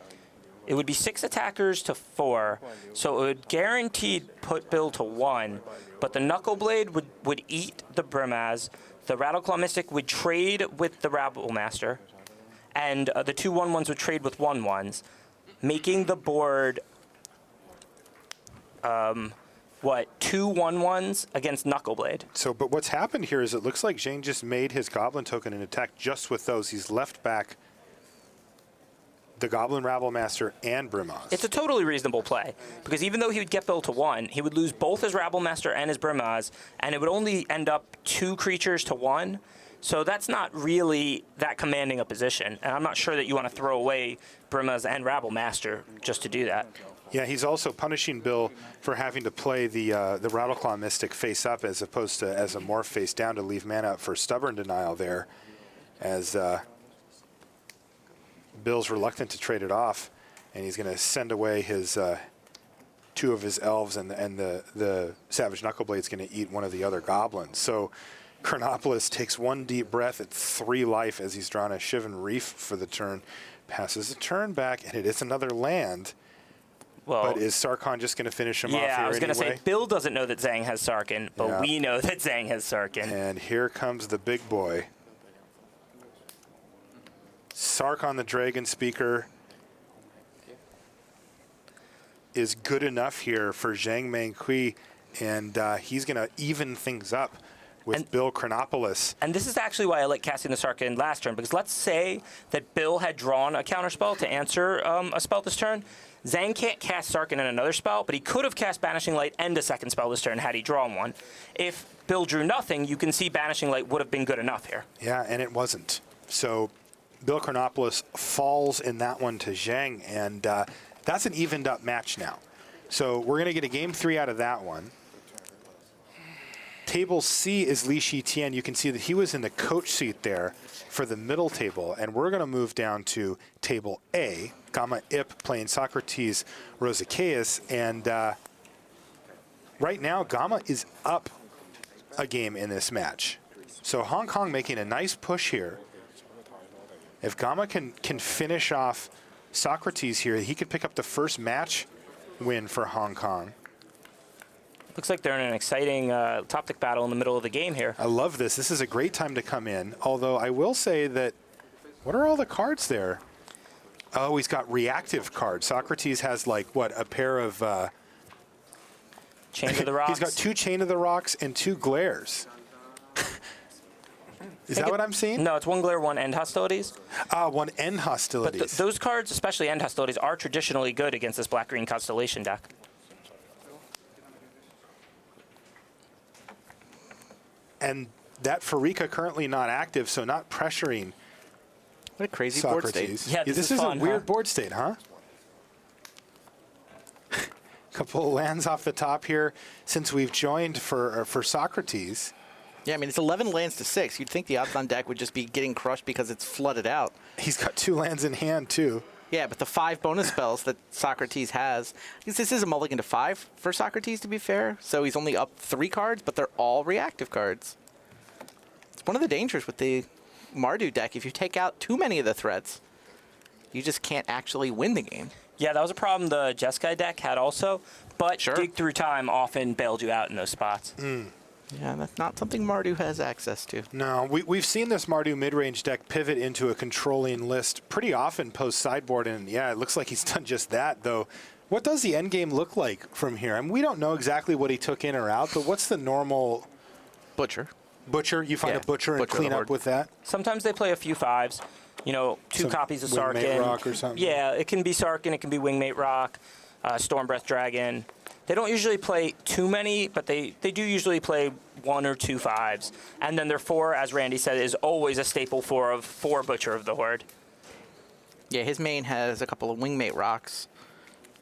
Speaker 2: It would be 6 attackers to 4, so it would guaranteed put Bill to 1, but the Knuckleblade would eat the Brimaz. The Rattleclaw Mystic would trade with the Rabble Master, and the 2 1/1s would trade with 1/1s, making the board, 2 1/1s against Knuckleblade.
Speaker 1: So, but what's happened here is it looks like Zhang just made his Goblin token and attacked just with those. He's left back the Goblin Rabble Master and Brimaz.
Speaker 2: It's a totally reasonable play, because even though he would get Bill to 1, he would lose both his Rabble Master and his Brimaz, and it would only end up 2 creatures to 1. So that's not really that commanding a position, and I'm not sure that you want to throw away Brimaz and Rabble Master just to do that.
Speaker 1: Yeah, he's also punishing Bill for having to play the Rattleclaw Mystic face up as opposed to as a morph face down to leave mana up for Stubborn Denial there, as Bill's reluctant to trade it off, and he's going to send away his 2 of his elves, and the Savage Knuckleblade's going to eat one of the other goblins. So Chronopoulos takes 1 deep breath at 3 life as he's drawn a Shivan Reef for the turn, passes a turn back, and it is another land.
Speaker 2: Well,
Speaker 1: but is Sarkhan just going to finish him off here
Speaker 2: Yeah, I was going to
Speaker 1: anyway?
Speaker 2: say, Bill doesn't know that Zhang has Sarkhan, but we know that Zhang has Sarkhan.
Speaker 1: And here comes the big boy. Sarkhan the Dragon Speaker is good enough here for Zhang Menghui, and he's going to even things up with Bill Chronopoulos.
Speaker 2: And this is actually why I like casting the Sarkhan last turn, because let's say that Bill had drawn a counterspell to answer a spell this turn. Zhang can't cast Sarkhan in another spell, but he could have cast Banishing Light and a second spell this turn had he drawn one. If Bill drew nothing, you can see Banishing Light would have been good enough here.
Speaker 1: Yeah, and it wasn't. So Bill Chronopoulos falls in that one to Zhang, and that's an evened up match now. So we're going to get a game 3 out of that one. Table C is Shi Tian. You can see that he was in the coach seat there for the middle table, and we're going to move down to table A, Gamma Ip playing Socrates Rosicaeus, and right now Gamma is up a game in this match. So Hong Kong making a nice push here. If Gamma can finish off Socrates here, he could pick up the first match win for Hong Kong.
Speaker 2: Looks like they're in an exciting top deck battle in the middle of the game here.
Speaker 1: I love this. This is a great time to come in. Although I will say that, what are all the cards there? Oh, he's got reactive cards. Socrates has like, what, a pair of
Speaker 2: Chain of the Rocks.
Speaker 1: He's got 2 Chain of the Rocks and 2 Glares. Is that what I'm seeing?
Speaker 2: No, it's 1 Glare, 1 End Hostilities.
Speaker 1: 1 End
Speaker 2: But
Speaker 1: Hostilities.
Speaker 2: those cards, especially End Hostilities, are traditionally good against this black-green Constellation deck.
Speaker 1: And that Farika currently not active, so not pressuring
Speaker 3: What a crazy board
Speaker 1: Socrates.
Speaker 3: state.
Speaker 2: Yeah, this is
Speaker 1: a
Speaker 2: fun,
Speaker 1: weird
Speaker 2: huh?
Speaker 1: board state, huh? Couple of lands off the top here since we've joined for Socrates.
Speaker 3: Yeah, I mean, it's 11 lands to 6. You'd think the odds on deck would just be getting crushed because it's flooded out.
Speaker 1: He's got 2 lands in hand, too.
Speaker 3: Yeah, but the 5 bonus spells that Socrates has, because this is a mulligan to 5 for Socrates, to be fair. So he's only up 3 cards, but they're all reactive cards. It's one of the dangers with the Mardu deck. If you take out too many of the threats, you just can't actually win the game.
Speaker 2: Yeah, that was a problem the Jeskai deck had also, but
Speaker 3: Sure.
Speaker 2: Dig Through Time often bailed you out in those spots.
Speaker 3: Yeah, that's not something Mardu has access to.
Speaker 1: No, we've seen this Mardu mid-range deck pivot into a controlling list pretty often post-sideboard, and yeah, it looks like he's done just that, though. What does the end game look like from here? I mean, we don't know exactly what he took in or out, but what's the normal
Speaker 3: Butcher.
Speaker 1: butcher? You find
Speaker 3: Yeah,
Speaker 1: a butcher and
Speaker 3: butcher
Speaker 1: clean
Speaker 3: the
Speaker 1: up
Speaker 3: horde.
Speaker 1: with that?
Speaker 2: Sometimes they play a few 5s, you know, 2
Speaker 1: Some
Speaker 2: copies of
Speaker 1: Wingmate
Speaker 2: Sarkin.
Speaker 1: Rock or something?
Speaker 2: Yeah, it can be Sarkin, it can be Wingmate Rock, Stormbreath Dragon. They don't usually play too many, but they do usually play 1 or 2 5s. And then their 4, as Randy said, is always a staple 4 of 4 Butcher of the Horde.
Speaker 3: Yeah, his main has a couple of Wingmate Rocks,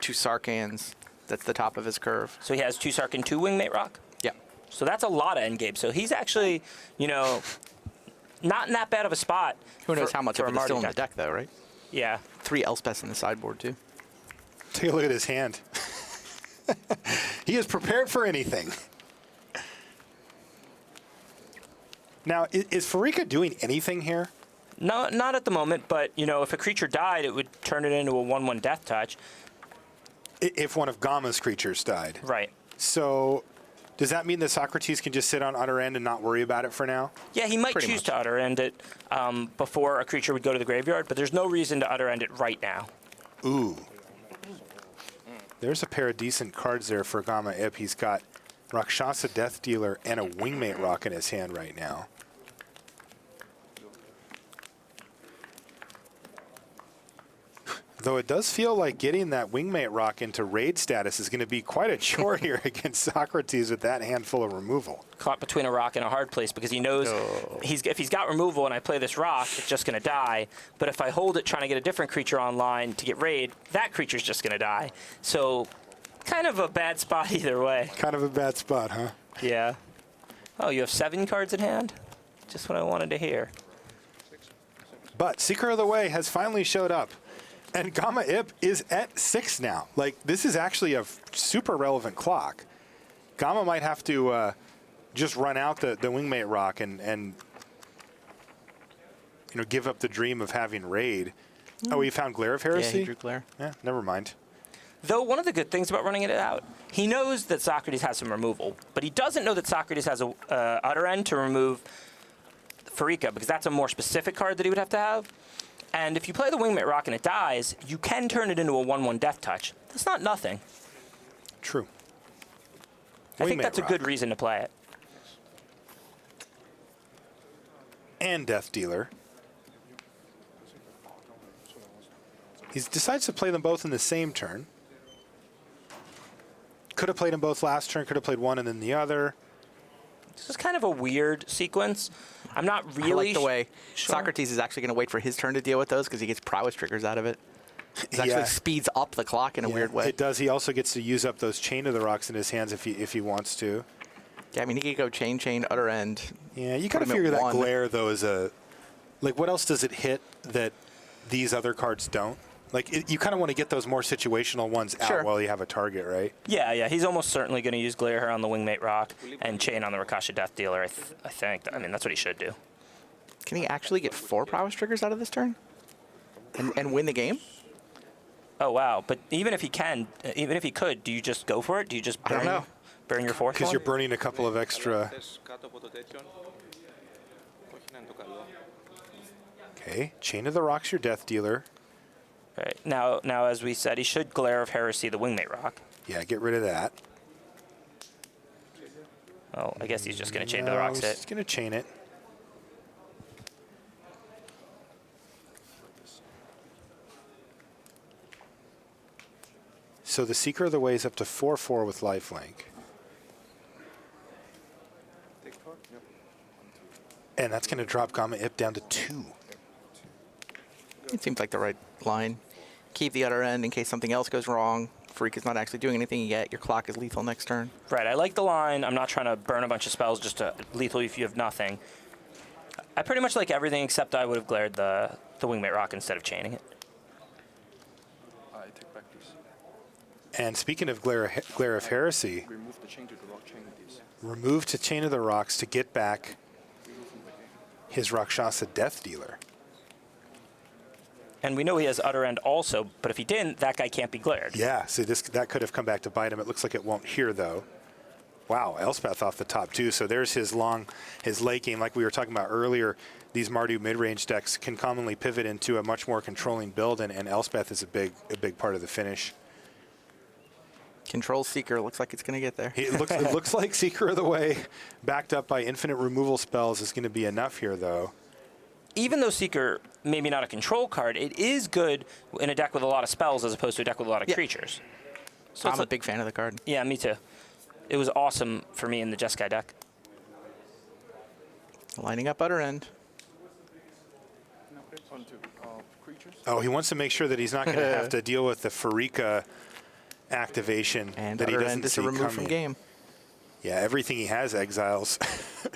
Speaker 3: 2 Sarkans. That's the top of his curve.
Speaker 2: So he has 2 Sarkin, 2 Wingmate Rock.
Speaker 3: Yeah.
Speaker 2: So that's a lot of endgame. So he's actually, you know, not in that bad of a spot.
Speaker 3: Who knows
Speaker 2: for-
Speaker 3: how much
Speaker 2: for
Speaker 3: of
Speaker 2: a
Speaker 3: it is still
Speaker 2: Mardu
Speaker 3: in the deck, though, right?
Speaker 2: Yeah.
Speaker 3: 3 Elspeths in the sideboard, too.
Speaker 1: Take a look at his hand. He is prepared for anything. Now, is Farika doing anything here?
Speaker 2: No, not at the moment, but, you know, if a creature died, it would turn it into a 1/1 death touch.
Speaker 1: If one of Gamma's creatures died.
Speaker 2: Right.
Speaker 1: So, does that mean that Socrates can just sit on utter end and not worry about it for now?
Speaker 2: Yeah, he might
Speaker 3: Pretty
Speaker 2: choose
Speaker 3: much.
Speaker 2: to utter end it before a creature would go to the graveyard, but there's no reason to utter end it right now.
Speaker 1: Ooh. There's a pair of decent cards there for Gamma Ip. He's got Rakshasa Death Dealer and a Wingmate Rock in his hand right now. Though it does feel like getting that Wingmate Rock into raid status is going to be quite a chore here against Socrates with that handful of removal.
Speaker 2: Caught between a rock and a hard place because he knows if he's got removal and I play this rock, it's just going to die. But if I hold it trying to get a different creature online to get raid, that creature's just going to die. So kind of a bad spot either way.
Speaker 1: Kind of a bad spot, huh?
Speaker 2: Yeah. Oh, you have 7 cards in hand? Just what I wanted to hear.
Speaker 1: But Seeker of the Way has finally showed up. And Gamma Ip is at 6 now. Like, this is actually a super relevant clock. Gamma might have to just run out the Wingmate Rock and you know, give up the dream of having raid. Oh, he found Glare of
Speaker 3: Yeah,
Speaker 1: Heresy?
Speaker 3: he drew Glare.
Speaker 1: Yeah, never mind.
Speaker 2: Though one of the good things about running it out, he knows that Socrates has some removal, but he doesn't know that Socrates has a utter end to remove Farika, because that's a more specific card that he would have to have. And if you play the Wingmate Rock and it dies, you can turn it into a 1/1 death touch. That's not nothing.
Speaker 1: True.
Speaker 2: I think
Speaker 1: Wingmate
Speaker 2: that's a good
Speaker 1: Rock.
Speaker 2: reason to play it.
Speaker 1: And Death Dealer. He decides to play them both in the same turn. Could have played them both last turn, could have played one and then the other.
Speaker 2: This is kind of a weird sequence. I'm not really
Speaker 3: I like the way
Speaker 2: sure.
Speaker 3: Socrates is actually going to wait for his turn to deal with those because he gets prowess triggers out of it. It actually
Speaker 1: Yeah.
Speaker 3: speeds up the clock in a weird way.
Speaker 1: It does. He also gets to use up those Chain of the Rocks in his hands if he wants to.
Speaker 3: Yeah, I mean, he could go chain, utter end.
Speaker 1: Yeah, you
Speaker 3: Put
Speaker 1: got to
Speaker 3: him at
Speaker 1: figure that
Speaker 3: 1.
Speaker 1: Glare, though, is a... Like, what else does it hit that these other cards don't? Like, you kind of want to get those more situational ones out
Speaker 3: Sure.
Speaker 1: while you have a target, right?
Speaker 2: Yeah, he's almost certainly going to use Glare here on the Wingmate Rock and Chain on the Rakasha Death Dealer, I think. I mean, that's what he should do.
Speaker 3: Can he actually get 4 prowess triggers out of this turn? And win the game?
Speaker 2: Oh, wow. But even if he can, even if he could, do you just go for it? Do you just
Speaker 3: I don't know.
Speaker 2: burn your 4th
Speaker 1: Because
Speaker 2: one?
Speaker 1: you're burning a couple of extra... Okay, Chain of the Rocks, your Death Dealer.
Speaker 2: Right. Now, as we said, he should Glare of Heresy the Wingmate Rock.
Speaker 1: Yeah, get rid of that.
Speaker 2: Oh, I guess he's just going to chain to the rocks
Speaker 1: He's
Speaker 2: hit.
Speaker 1: going to chain it. So the Seeker of the Way is up to 4-4 with lifelink. And that's going to drop Gamma Ip down to 2.
Speaker 3: It seems like the right line. Keep the other end in case something else goes wrong. Freak is not actually doing anything yet. Your clock is lethal next turn.
Speaker 2: Right, I like the line. I'm not trying to burn a bunch of spells just to lethal if you have nothing. I pretty much like everything except I would have glared the Wingmate Rock instead of chaining it.
Speaker 5: I take back this.
Speaker 1: And speaking of Glare of Heresy,
Speaker 5: Remove the chain to the rock, chain this.
Speaker 1: remove to Chain of the Rocks to get back his Rakshasa Death Dealer.
Speaker 2: And we know he has Utter End also, but if he didn't, that guy can't be glared.
Speaker 1: Yeah, see, that could have come back to bite him. It looks like it won't here, though. Wow, Elspeth off the top, too. So there's his late game. Like we were talking about earlier, these Mardu mid-range decks can commonly pivot into a much more controlling build, and Elspeth is a big part of the finish.
Speaker 3: Control Seeker looks like it's going to get there.
Speaker 1: It looks like Seeker of the Way, backed up by infinite removal spells, is going to be enough here, though.
Speaker 2: Even though Seeker, maybe not a control card, it is good in a deck with a lot of spells as opposed to a deck with a lot of creatures. So
Speaker 3: I'm a big fan of the card.
Speaker 2: Yeah, me too. It was awesome for me in the Jeskai deck.
Speaker 3: Lining up other end.
Speaker 5: Onto creatures.
Speaker 1: Oh, he wants to make sure that he's not going to have to deal with the Farika activation
Speaker 3: And
Speaker 1: that he
Speaker 3: other
Speaker 1: doesn't
Speaker 3: end is
Speaker 1: see
Speaker 3: a remove
Speaker 1: coming.
Speaker 3: from game.
Speaker 1: Yeah, everything he has exiles.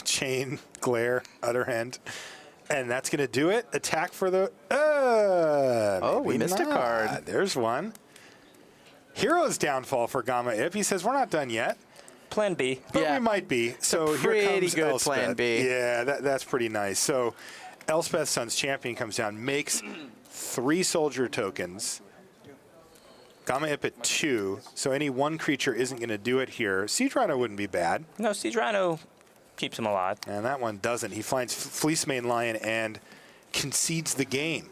Speaker 1: Chain, Glare, Other Hand. And that's going to do it. Attack for the...
Speaker 3: Oh, we missed a card.
Speaker 1: There's one. Hero's Downfall for Gamma Ip. He says, we're not done yet.
Speaker 2: Plan B.
Speaker 1: But
Speaker 3: Yeah.
Speaker 1: we might be. So here
Speaker 3: pretty
Speaker 1: comes
Speaker 3: good
Speaker 1: Elspeth.
Speaker 3: plan B.
Speaker 1: Yeah, that's pretty nice. So Elspeth Sun's Champion comes down, makes 3 soldier tokens. Gamma Ip at 2. So any one creature isn't going to do it here. Siege Rhino wouldn't be bad.
Speaker 2: No, Siege Rhino keeps him alive.
Speaker 1: And that one doesn't. He finds Fleecemane Lion and concedes the game.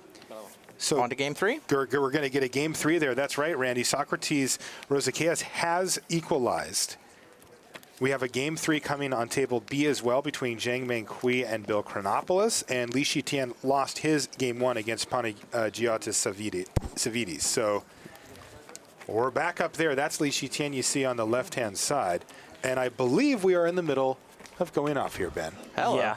Speaker 1: So
Speaker 3: On to game 3.
Speaker 1: we're going to get a game 3 there. That's right, Randy. Socrates Rosakeas has equalized. We have a game 3 coming on table B as well between Zhang Menghui and Bill Chronopoulos. And Li Shi Tian lost his game 1 against Panagiotis Savidis. So we're back up there. That's Li Shi Tian you see on the left-hand side. And I believe we are in the middle of going off here, Ben.
Speaker 3: Hello.
Speaker 2: Yeah.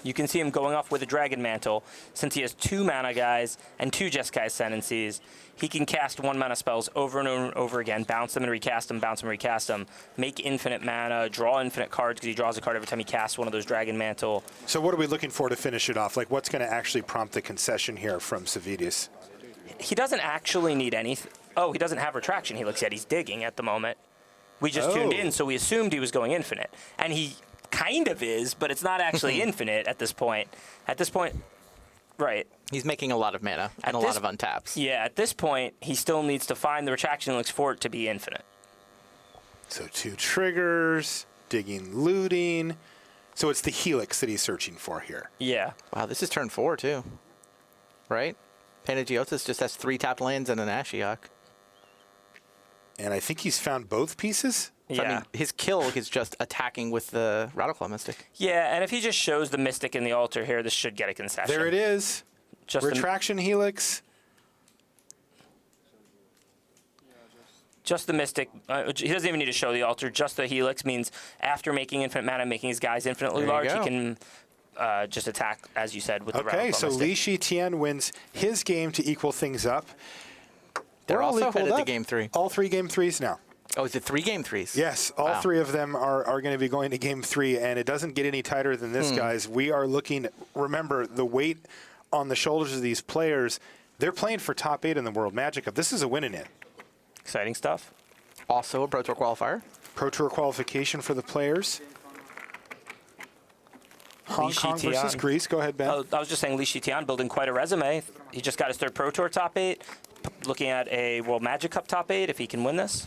Speaker 2: You can see him going off with a Dragon Mantle. Since he has 2 mana guys and 2 Jeskai Ascendancies, he can cast 1 mana spells over and over and over again, bounce them and recast them, bounce them and recast them, make infinite mana, draw infinite cards because he draws a card every time he casts one of those Dragon Mantle.
Speaker 1: So what are we looking for to finish it off? Like, what's going to actually prompt the concession here from Savidis?
Speaker 2: He doesn't actually need anything. Oh, he doesn't have Retraction Helix yet. He's digging at the moment. We just tuned in, so we assumed he was going infinite. And he kind of is, but it's not actually infinite at this point. At this point, right.
Speaker 3: He's making a lot of mana and a lot of untaps.
Speaker 2: Yeah, at this point, he still needs to find the Retraction Helix for it to be infinite.
Speaker 1: So 2 triggers, digging, looting. So it's the Helix that he's searching for here.
Speaker 2: Yeah.
Speaker 3: Wow, this is turn 4 too. Right? Panagiotis just has 3 tapped lands and an Ashiok.
Speaker 1: And I think he's found both pieces.
Speaker 2: Yeah.
Speaker 3: I mean, his kill is just attacking with the Rattleclaw Mystic.
Speaker 2: Yeah, and if he just shows the Mystic in the altar here, this should get a concession.
Speaker 1: There it is.
Speaker 2: Just
Speaker 1: Retraction Helix.
Speaker 2: Just the Mystic. He doesn't even need to show the altar. Just the Helix means after making infinite mana, making his guys infinitely
Speaker 3: There you
Speaker 2: large, he
Speaker 3: go.
Speaker 2: can just attack, as you said, with the
Speaker 1: Okay,
Speaker 2: Rattleclaw
Speaker 1: so
Speaker 2: Mystic.
Speaker 1: Li Shi Tian wins his game to equal things up.
Speaker 3: They're
Speaker 1: We're all
Speaker 3: also
Speaker 1: equaled
Speaker 3: headed to
Speaker 1: up.
Speaker 3: game 3.
Speaker 1: All 3 game 3s now.
Speaker 3: Oh, is it 3 game 3s?
Speaker 1: Yes, all
Speaker 3: Wow.
Speaker 1: 3 of them are going to be going to game 3, and it doesn't get any tighter than this, guys. We are looking, remember, the weight on the shoulders of these players, they're playing for top 8 in the World Magic Cup. This is a win in it.
Speaker 2: Exciting stuff.
Speaker 3: Also a Pro Tour qualifier.
Speaker 1: Pro Tour qualification for the players. Hong
Speaker 2: Shi
Speaker 1: Kong versus
Speaker 2: Tian.
Speaker 1: Greece. Go ahead, Ben.
Speaker 2: Oh, I was just saying Li Shi Tian building quite a resume. He just got his 3rd Pro Tour top 8. Looking at a World Magic Cup top 8 if he can win this.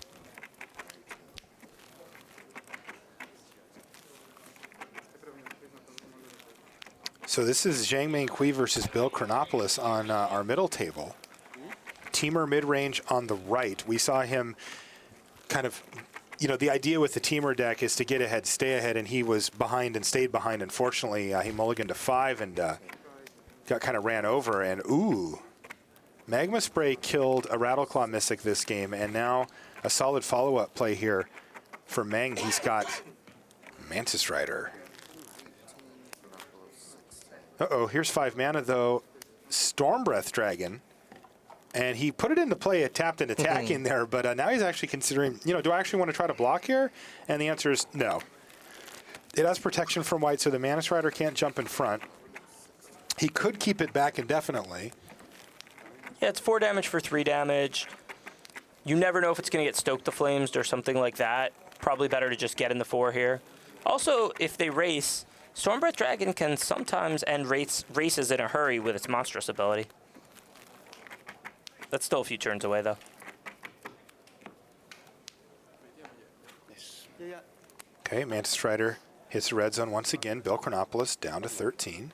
Speaker 1: So this is Zhang Menghui versus Bill Chronopoulos on our middle table. Teamer mid-range on the right. We saw him kind of the idea with the teamer deck is to get ahead, stay ahead, and he was behind and stayed behind. Unfortunately, he mulliganed to 5 and got kind of ran over. And ooh, Magma Spray killed a Rattleclaw Mystic this game, and now a solid follow-up play here for Meng. He's got Mantis Rider. Uh-oh, here's 5 mana, though. Storm Breath Dragon. And he put it into play, a tapped and attacking there, but now he's actually considering, do I actually want to try to block here? And the answer is no. It has protection from white, so the Mantis Rider can't jump in front. He could keep it back indefinitely.
Speaker 2: Yeah, it's 4 damage for 3 damage. You never know if it's going to get Stoke the Flames or something like that. Probably better to just get in the 4 here. Also, if they race, Stormbreath Dragon can sometimes end races in a hurry with its monstrous ability. That's still a few turns away, though.
Speaker 1: Okay, Mantis Rider hits the red zone once again. Bill Chronopoulos down to 13.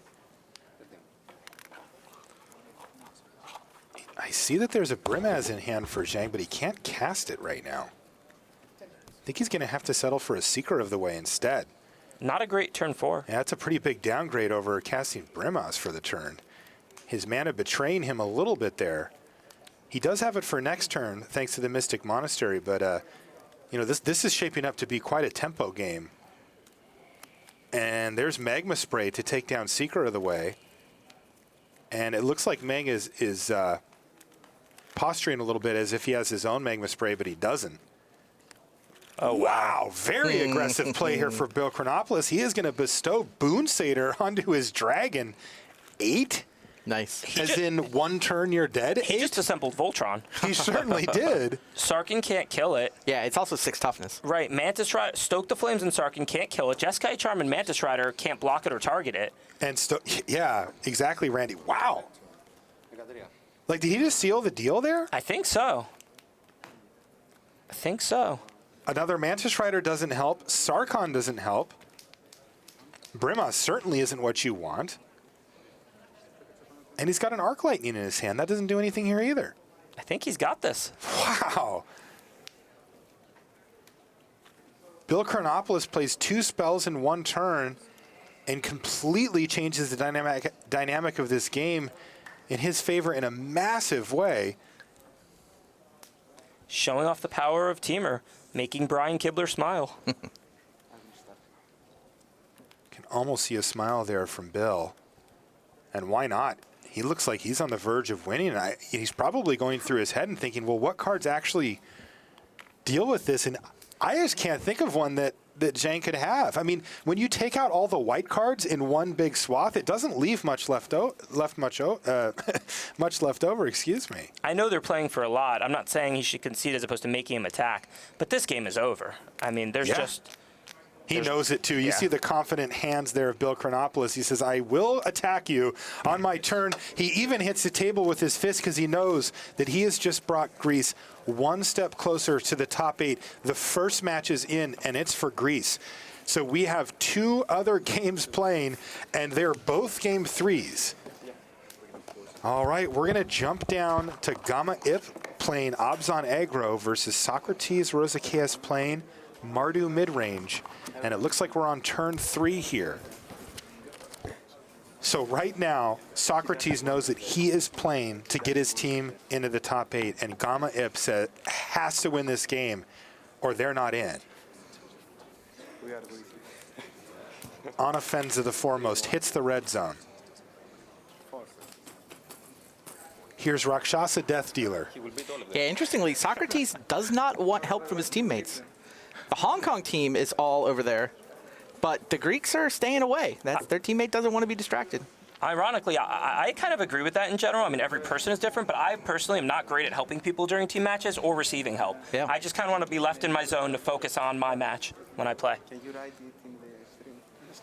Speaker 1: I see that there's a Brimaz in hand for Zhang, but he can't cast it right now. I think he's going to have to settle for a Seeker of the Way instead.
Speaker 2: Not a great turn 4.
Speaker 1: Yeah, that's a pretty big downgrade over casting Brimaz for the turn. His mana betraying him a little bit there. He does have it for next turn, thanks to the Mystic Monastery, but this is shaping up to be quite a tempo game. And there's Magma Spray to take down Seeker of the Way. And it looks like Meng is posturing a little bit as if he has his own Magma Spray, but he doesn't. Oh, wow. Very aggressive play here for Bill Chronopoulos. He is going to bestow Boon Satyr onto his dragon. 8?
Speaker 3: Nice.
Speaker 1: As in 1 turn you're dead?
Speaker 2: He just assembled Voltron.
Speaker 1: He certainly did.
Speaker 2: Sarkin can't kill it.
Speaker 3: Yeah, it's also 6 toughness.
Speaker 2: Right. Mantis Rider, Stoke the Flames and Sarkin can't kill it. Jeskai Charm and Mantis Rider can't block it or target it.
Speaker 1: And yeah, exactly, Randy. Wow. Like, did he just seal the deal there?
Speaker 2: I think so.
Speaker 1: Another Mantis Rider doesn't help. Sarkon doesn't help. Brimaz certainly isn't what you want. And he's got an Arc Lightning in his hand. That doesn't do anything here either.
Speaker 2: I think he's got this.
Speaker 1: Wow. Bill Chronopoulos plays 2 spells in 1 turn and completely changes the dynamic of this game in his favor in a massive way.
Speaker 2: Showing off the power of Teamer, making Brian Kibler smile.
Speaker 1: Can almost see a smile there from Bill. And why not? He looks like he's on the verge of winning. And he's probably going through his head and thinking, well, what cards actually deal with this? And I just can't think of one that Zhang could have. I mean, when you take out all the white cards in one big swath, it doesn't leave much left over. Excuse me.
Speaker 2: I know they're playing for a lot. I'm not saying he should concede as opposed to making him attack, but this game is over. I mean, there's just...
Speaker 1: He knows it, too. You see the confident hands there of Bill Chronopoulos. He says, I will attack you on my turn. He even hits the table with his fist because he knows that he has just brought Greece 1 step closer to the top 8. The first match is in, and it's for Greece. So we have 2 other games playing, and they're both game 3s. All right, we're going to jump down to Gamma Ip playing Abzan Aggro versus Socrates Rosickeas playing Mardu Midrange. And it looks like we're on turn 3 here. So right now, Socrates knows that he is playing to get his team into the top 8, and Gamma Ip has to win this game, or they're not in. Anafenza the foremost hits the red zone. Here's Rakshasa Death Dealer.
Speaker 3: Yeah, interestingly, Socrates does not want help from his teammates. The Hong Kong team is all over there, but the Greeks are staying away. Their teammate doesn't want to be distracted.
Speaker 2: Ironically, I kind of agree with that in general. I mean, every person is different, but I personally am not great at helping people during team matches or receiving help.
Speaker 3: Yeah.
Speaker 2: I just kind of want to be left in my zone to focus on my match when I play.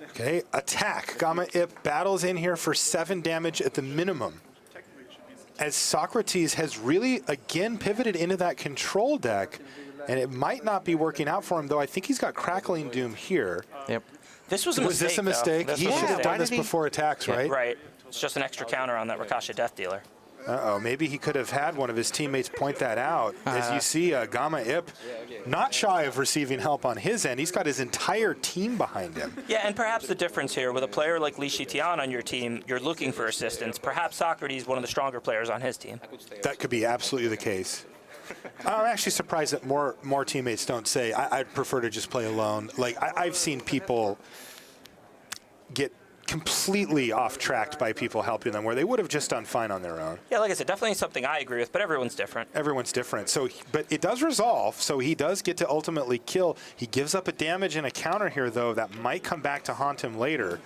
Speaker 1: Okay, attack. Gamma Ip battles in here for 7 damage at the minimum. As Socrates has really, again, pivoted into that control deck, and it might not be working out for him, though I think he's got Crackling Doom here.
Speaker 3: Yep.
Speaker 2: This was a mistake,
Speaker 1: Was this a mistake?
Speaker 2: though.
Speaker 1: He should have done this before attacks, right?
Speaker 2: Right. It's just an extra counter on that Rakasha Death Dealer.
Speaker 1: Uh-oh, maybe he could have had one of his teammates point that out. As you see, Gamma Ip not shy of receiving help on his end. He's got his entire team behind him.
Speaker 2: Yeah, and perhaps the difference here with a player like Shi Tian on your team, you're looking for assistance. Perhaps Socrates, one of the stronger players on his team.
Speaker 1: That could be absolutely the case. I'm actually surprised that more teammates don't say, I'd prefer to just play alone. Like, I've seen people get completely off tracked by people helping them where they would have just done fine on their own.
Speaker 2: Yeah, like I said, definitely something I agree with, but everyone's different.
Speaker 1: Everyone's different. So, but it does resolve, so he does get to ultimately kill. He gives up a damage and a counter here, though, that might come back to haunt him later.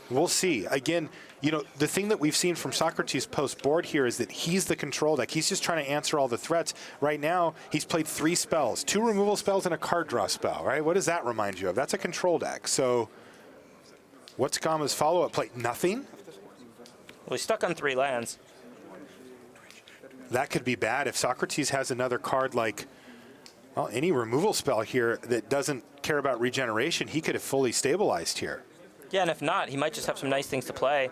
Speaker 1: We'll see. Again, you know, the thing that we've seen from Socrates post-board here is that he's the control deck. He's just trying to answer all the threats. Right now, he's played 3 spells, 2 removal spells and a card draw spell, right? What does that remind you of? That's a control deck. So what's Gamma's follow-up play? Nothing?
Speaker 2: Well, he's stuck on 3 lands.
Speaker 1: That could be bad if Socrates has another card like, well, any removal spell here that doesn't care about regeneration, he could have fully stabilized here.
Speaker 2: Yeah, and if not, he might just have some nice things to play.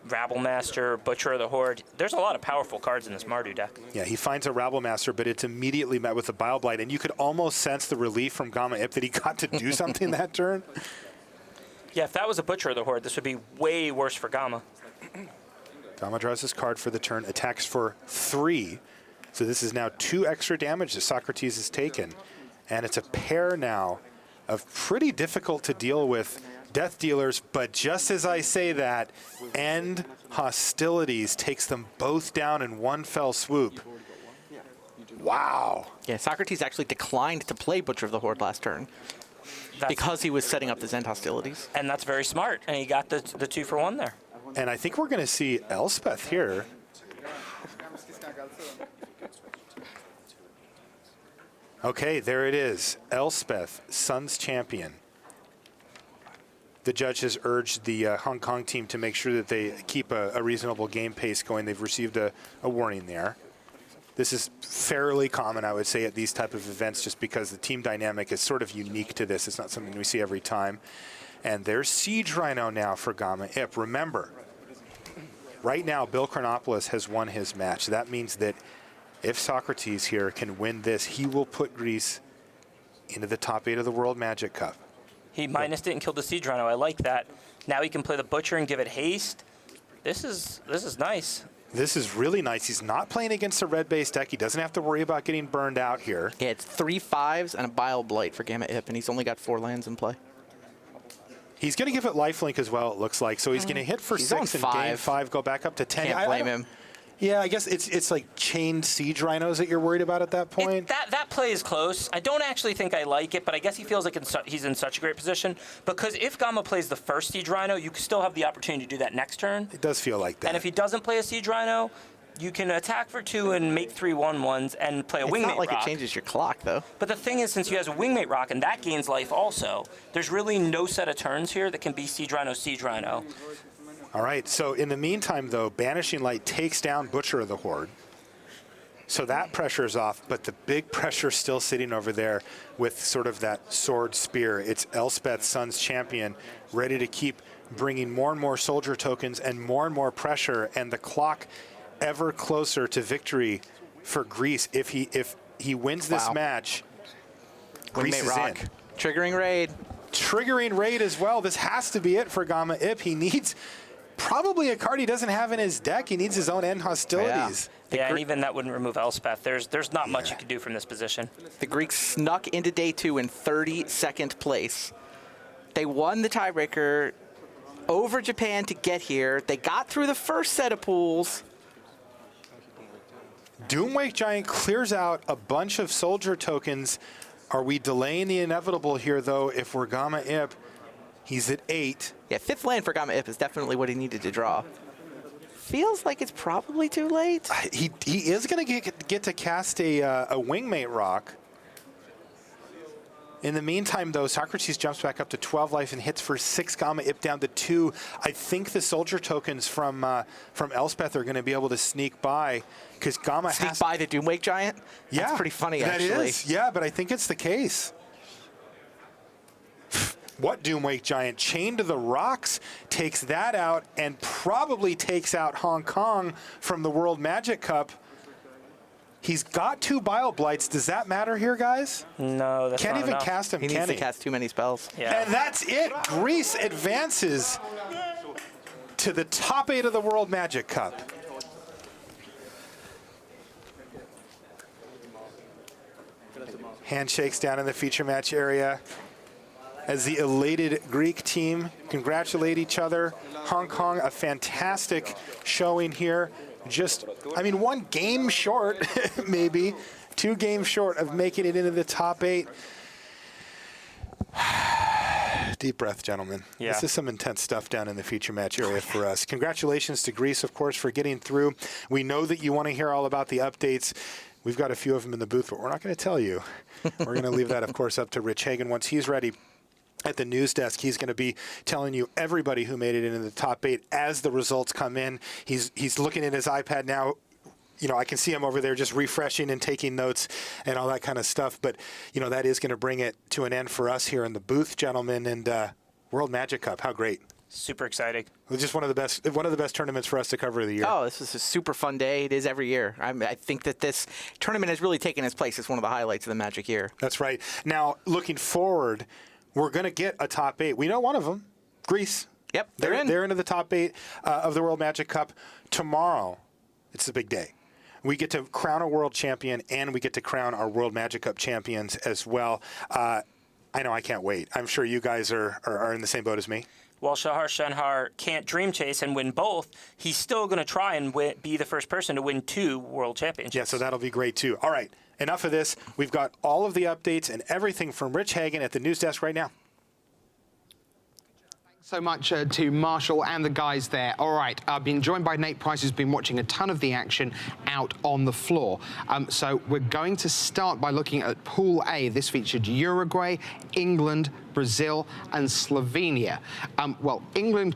Speaker 2: Rabblemaster, Butcher of the Horde. There's a lot of powerful cards in this Mardu deck.
Speaker 1: Yeah, he finds a Rabblemaster, but it's immediately met with a Bile Blight, and you could almost sense the relief from Gamma Ip that he got to do something that turn.
Speaker 2: Yeah, if that was a Butcher of the Horde, this would be way worse for Gamma.
Speaker 1: Gamma draws his card for the turn, attacks for 3. So this is now 2 extra damage that Socrates has taken. And it's a pair now of pretty difficult to deal with Death Dealers, but just as I say that, End Hostilities takes them both down in one fell swoop. Wow.
Speaker 3: Yeah, Socrates actually declined to play Butcher of the Horde last turn because he was setting up the End Hostilities.
Speaker 2: And that's very smart, and he got the 2 for 1 there.
Speaker 1: And I think we're going to see Elspeth here. Okay, there it is. Elspeth, Sun's champion. The judge has urged the Hong Kong team to make sure that they keep a reasonable game pace going. They've received a warning there. This is fairly common, I would say, at these type of events just because the team dynamic is sort of unique to this. It's not something we see every time. And there's Siege Rhino now for Gamma Ip. Remember, right now, Bill Chronopoulos has won his match. That means that if Socrates here can win this, he will put Greece into the top 8 of the World Magic Cup.
Speaker 2: He minused it and killed the Siege Rhino. I like that. Now he can play the Butcher and give it haste. This is nice.
Speaker 1: This is really nice. He's not playing against a red-based deck. He doesn't have to worry about getting burned out here.
Speaker 3: Yeah, it's 3 5s and a Bile Blight for Gamma Ip, and he's only got 4 lands in play.
Speaker 1: He's going to give it lifelink as well, it looks like. So he's going to hit for
Speaker 3: He's
Speaker 1: 6
Speaker 3: on
Speaker 1: in game
Speaker 3: 5.
Speaker 1: 5, go back up to 10.
Speaker 3: Can't blame him.
Speaker 1: Yeah, I guess it's like chained Siege Rhinos that you're worried about at that point.
Speaker 2: That play is close. I don't actually think I like it, but I guess he feels like he's in such a great position because if Gamma plays the first Siege Rhino, you still have the opportunity to do that next turn.
Speaker 1: It does feel like that.
Speaker 2: And if he doesn't play a Siege Rhino, you can attack for 2 and make 3 1/1s and play a Wingmate
Speaker 3: It's not like
Speaker 2: Rock.
Speaker 3: it changes your clock, though.
Speaker 2: But the thing is, since he has a Wingmate Rock and that gains life also, there's really no set of turns here that can be Siege Rhino, Siege Rhino.
Speaker 1: All right, so in the meantime, though, Banishing Light takes down Butcher of the Horde. So that pressure is off, but the big pressure still sitting over there with sort of that sword spear. It's Elspeth, Sun's champion, ready to keep bringing more and more soldier tokens and more pressure, and the clock ever closer to victory for Greece. If he wins this match, Greece is in.
Speaker 3: Triggering raid.
Speaker 1: Triggering raid as well. This has to be it for Gamma Ip. He needs probably a card he doesn't have in his deck. He needs his own End Hostilities.
Speaker 2: Yeah, and even that wouldn't remove Elspeth. There's not much you can do from this position.
Speaker 3: The Greeks snuck into day 2 in 32nd place. They won the tiebreaker over Japan to get here. They got through the first set of pools.
Speaker 1: Doomwake Giant clears out a bunch of soldier tokens. Are we delaying the inevitable here, though, if we're Gamma Ip? He's at 8.
Speaker 3: Yeah, 5th land for Gamma Ip is definitely what he needed to draw. Feels like it's probably too late.
Speaker 1: He is going to get to cast a Wingmate Rock. In the meantime, though, Socrates jumps back up to 12 life and hits for 6. Gamma Ip down to 2. I think the soldier tokens from Elspeth are going to be able to sneak by because Gamma
Speaker 3: Sneak by the Doomwake Giant?
Speaker 1: Yeah,
Speaker 3: that's pretty funny,
Speaker 1: that
Speaker 3: actually.
Speaker 1: is. Yeah, but I think it's the case. what Doomwake Giant? Chained to the Rocks takes that out and probably takes out Hong Kong from the World Magic Cup. He's got 2 Bile Blights. Does that matter here, guys?
Speaker 2: No, that's
Speaker 1: Can't
Speaker 2: not
Speaker 1: even
Speaker 2: enough.
Speaker 1: cast him,
Speaker 3: He
Speaker 1: can
Speaker 3: needs
Speaker 1: he?
Speaker 3: to cast too many spells.
Speaker 2: Yeah.
Speaker 1: And that's it. Greece advances to the top 8 of the World Magic Cup. Handshakes down in the feature match area as the elated Greek team congratulate each other. Hong Kong, a fantastic showing here. Just, I mean, 1 game short, maybe 2 games short of making it into the top 8. Deep breath, gentlemen.
Speaker 2: Yeah.
Speaker 1: This is some intense stuff down in the feature match area for us. Congratulations to Greece, of course, for getting through. We know that you want to hear all about the updates. We've got a few of them in the booth, but we're not going to tell you. We're going to leave that, of course, up to Rich Hagan. Once he's ready at the news desk, he's going to be telling you everybody who made it into the top 8 as the results come in. He's looking at his iPad now. You know, I can see him over there just refreshing and taking notes and all that kind of stuff. But, you know, that is going to bring it to an end for us here in the booth, gentlemen. And World Magic Cup, how great.
Speaker 2: Super exciting.
Speaker 1: It was just one of the best tournaments for us to cover of the year.
Speaker 3: Oh, this is a super fun day. It is every year. I think that this tournament has really taken its place. It's one of the highlights of the Magic year.
Speaker 1: That's right. Now, looking forward, we're going to get a top 8. We know one of them, Greece.
Speaker 3: Yep, they're in.
Speaker 1: They're into the top 8 of the World Magic Cup. Tomorrow, it's a big day. We get to crown a world champion, and we get to crown our World Magic Cup champions as well. I know I can't wait. I'm sure you guys are in the same boat as me.
Speaker 2: While Shahar Shenhar can't dream chase and win both, he's still going to try and be the first person to win 2 world championships.
Speaker 1: Yeah, so that'll be great too. All right, enough of this. We've got all of the updates and everything from Rich Hagan at the news desk right now.
Speaker 6: So much to Marshall and the guys there. All right, I've been joined by Nate Price, who's been watching a ton of the action out on the floor. So we're going to start by looking at Pool A. This featured Uruguay, England, Brazil, and Slovenia. Well, England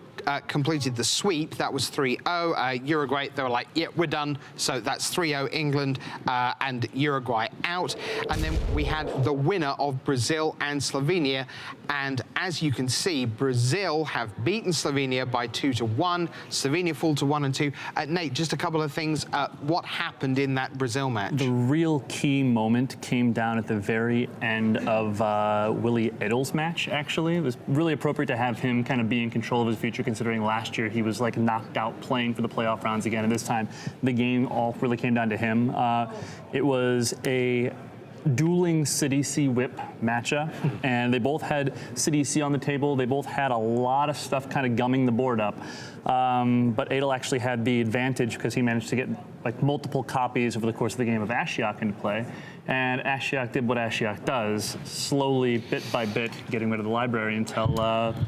Speaker 6: completed the sweep. That was 3-0. Uruguay, they were like, yeah, we're done. So that's 3-0 England and Uruguay out. And then we had the winner of Brazil and Slovenia. And as you can see, Brazil have beaten Slovenia by 2-1. Slovenia fall to 1-2. Nate, just a couple of things. What happened in that Brazil match?
Speaker 7: The real key moment came down at the very end of Willie Edel's match, actually. It was really appropriate to have him kind of be in control of his future, considering last year he was like knocked out playing for the playoff rounds again. And this time, the game all really came down to him. It was a dueling City C whip matchup, and they both had City C on the table. They both had a lot of stuff kind of gumming the board up. But Adel actually had the advantage because he managed to get like multiple copies over the course of the game of Ashiok into play. And Ashiok did what Ashiok does, slowly, bit by bit, getting rid of the library until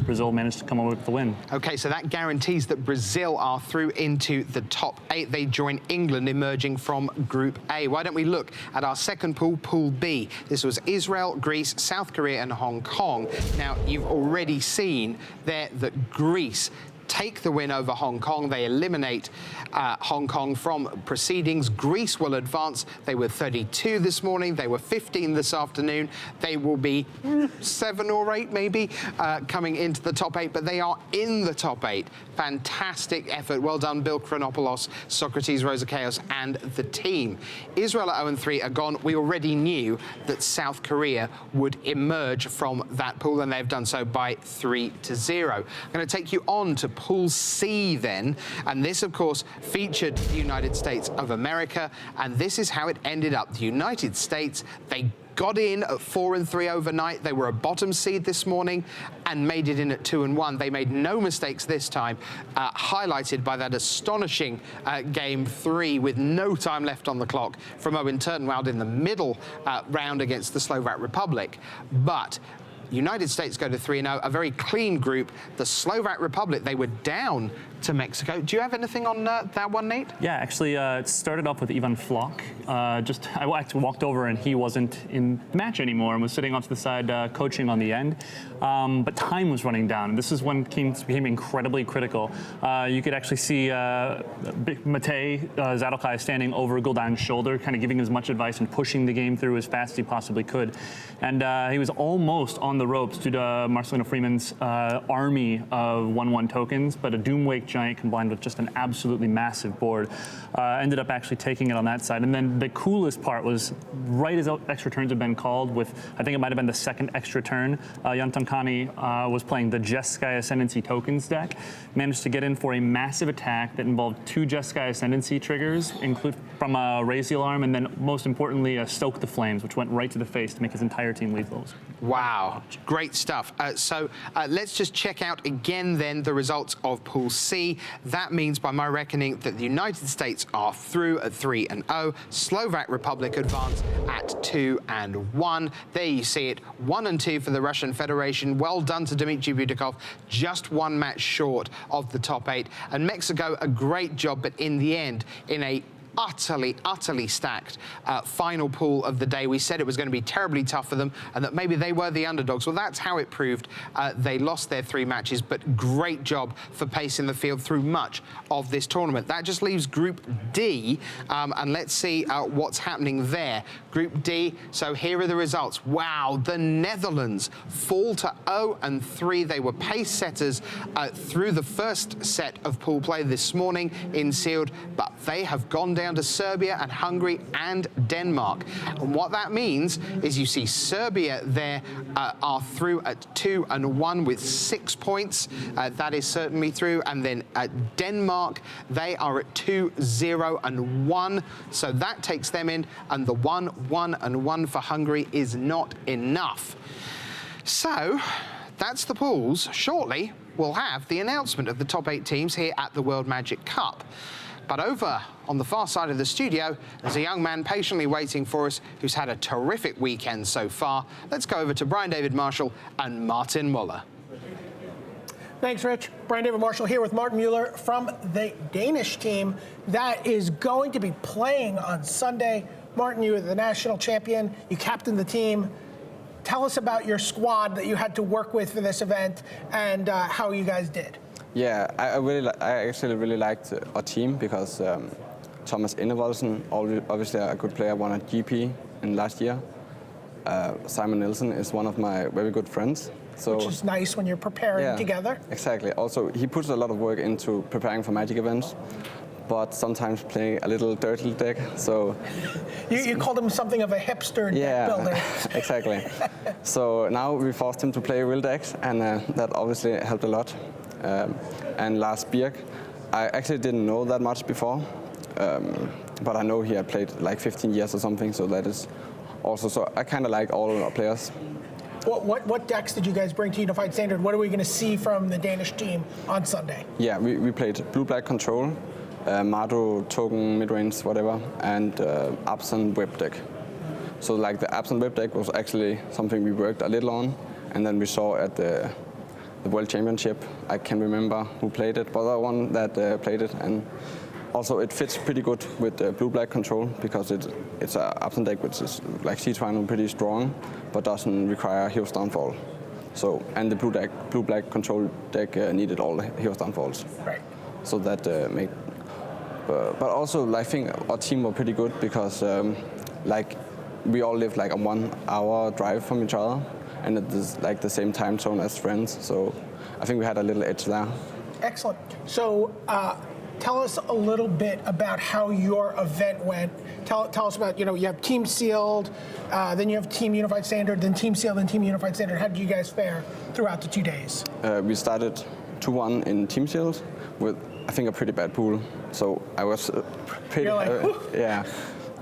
Speaker 7: Brazil managed to come away with the win.
Speaker 6: Okay, so that guarantees that Brazil are through into the top 8. They join England emerging from Group A. Why don't we look at our second pool, Pool B. This was Israel, Greece, South Korea, and Hong Kong. Now, you've already seen there that Greece take the win over Hong Kong. They eliminate Hong Kong from proceedings. Greece will advance. They were 32 this morning. They were 15 this afternoon. They will be 7 or 8 maybe coming into the top 8, but they are in the top 8. Fantastic effort. Well done, Bill Chronopoulos, Socrates, Rosa Chaos, and the team. Israel at 0-3 are gone. We already knew that South Korea would emerge from that pool, and they've done so by 3-0. I'm going to take you on to Pool C then, and this of course featured the United States of America, and this is how it ended up. The United States, they got in at 4-3 overnight. They were a bottom seed this morning and made it in at 2-1. They made no mistakes this time, highlighted by that astonishing Game 3 with no time left on the clock from Owen Turtenwald in the middle round against the Slovak Republic. But United States go to 3-0, a very clean group. The Slovak Republic, they were down to Mexico. Do you have anything on that one, Nate?
Speaker 7: Yeah, actually, it started off with Ivan Floch. I actually walked over and he wasn't in the match anymore and was sitting off to the side coaching on the end. But time was running down. And this is when teams became incredibly critical. You could actually see Matej Zadelkai standing over Gul'dan's shoulder, kind of giving him as much advice and pushing the game through as fast as he possibly could. And he was almost on the ropes due to Marcelino Freeman's army of 1-1 tokens, but a Doomwake Giant combined with just an absolutely massive board ended up actually taking it on that side. And then the coolest part was right as extra turns had been called with, I think it might have been the second extra turn, Jan Tonkani was playing the Jeskai Ascendancy tokens deck, managed to get in for a massive attack that involved 2 Jeskai Ascendancy triggers, from Raise the Alarm, and then most importantly, Stoke the Flames, which went right to the face to make his entire team lethal.
Speaker 6: Wow, great stuff. So let's just check out again then the results of Pool C. That means, by my reckoning, that the United States are through at 3-0. Slovak Republic advance at 2-1. There you see it, 1-2 for the Russian Federation. Well done to Dmitry Budikov, just 1 match short of the top 8. And Mexico, a great job, but in the end, in a utterly stacked final pool of the day. We said it was going to be terribly tough for them and that maybe they were the underdogs. Well, that's how it proved. They lost their 3 matches, but great job for pacing the field through much of this tournament. That just leaves Group D, and let's see what's happening there. Group D, so here are the results. Wow, the Netherlands fall to 0-3. They were pace setters through the first set of pool play this morning in sealed, but they have gone down to Serbia and Hungary and Denmark. And what that means is you see Serbia there are through at 2-1 with 6 points. That is certainly through. And then Denmark, they are at 2-0-1. So that takes them in. And the 1-1-1 for Hungary is not enough. So that's the pools. Shortly, we'll have the announcement of the top 8 teams here at the World Magic Cup. But over on the far side of the studio, there's a young man patiently waiting for us who's had a terrific weekend so far. Let's go over to Brian David Marshall and Martin Muller.
Speaker 8: Thanks, Rich. Brian David Marshall here with Martin Muller from the Danish team that is going to be playing on Sunday. Martin, you are the national champion. You captained the team. Tell us about your squad that you had to work with for this event and how you guys did.
Speaker 9: Yeah, I actually really liked our team because Thomas Enevoldsen, obviously a good player, won a GP in last year. Simon Nielsen is one of my very good friends. So,
Speaker 8: which is nice when you're preparing together.
Speaker 9: Exactly. Also, he puts a lot of work into preparing for Magic events, but sometimes playing a little dirty deck. So
Speaker 8: you called him something of a hipster deck builder.
Speaker 9: Exactly. So now we forced him to play real decks, and that obviously helped a lot. And Lars Birk, I actually didn't know that much before, but I know he had played like 15 years or something, so that is also, so I kind of like all our players.
Speaker 8: What decks did you guys bring to Unified Standard? What are we going to see from the Danish team on Sunday?
Speaker 9: Yeah, we played Blue-Black Control, Mardu, Token, Midrange, whatever, and Absent Web deck. So like the Absent Web deck was actually something we worked a little on, and then we saw at the World Championship, I can't remember who played it, but the one that played it, and also it fits pretty good with Blue-Black Control because it's an Absent deck which is like C-Twine pretty strong, but doesn't require Hero's Downfall. So, and the Blue-Black Control deck needed all the Hero's Downfalls.
Speaker 8: Right.
Speaker 9: So that made, but also I think our team were pretty good because like we all lived like a 1 hour drive from each other, and it is like the same time zone as friends, so I think we had a little edge there.
Speaker 8: Excellent. So tell us a little bit about how your event went. Tell us about, you have Team Sealed, then you have Team Unified Standard, then Team Sealed, then Team Unified Standard. How did you guys fare throughout the 2 days?
Speaker 9: We started 2-1 in Team Sealed with, I think, a pretty bad pool, so I was pretty,
Speaker 8: you're like,
Speaker 9: yeah.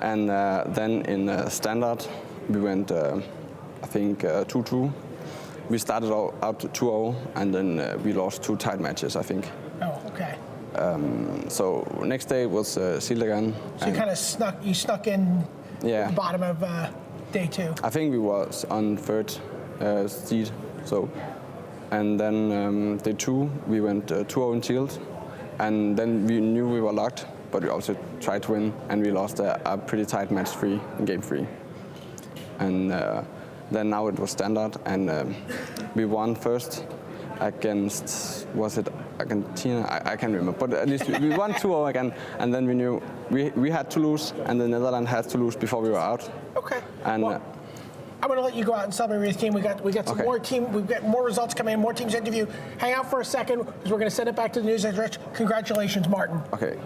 Speaker 9: And then in Standard, we went, I think 2-2. We started out 2-0, and then we lost 2 tight matches, I think.
Speaker 8: Oh, okay.
Speaker 9: So next day was sealed again.
Speaker 8: So you kind of snuck in at the bottom of day 2.
Speaker 9: I think we was on 3rd seed. So, and then day 2 we went 2-0 in sealed, And then we knew we were locked, but we also tried to win, and we lost a pretty tight match 3 in game 3. And then now it was standard, and we won first against, was it Argentina? I can't remember, but at least we won 2-0 again, and then we knew we had to lose, and the Netherlands had to lose before we were out.
Speaker 8: Okay.
Speaker 9: And
Speaker 8: well, I'm going to let you go out and celebrate with your team. We got some more team. We've got more results coming in. More teams to interview. Hang out for a second because we're going to send it back to the news. Rich, congratulations, Martin.
Speaker 9: Okay.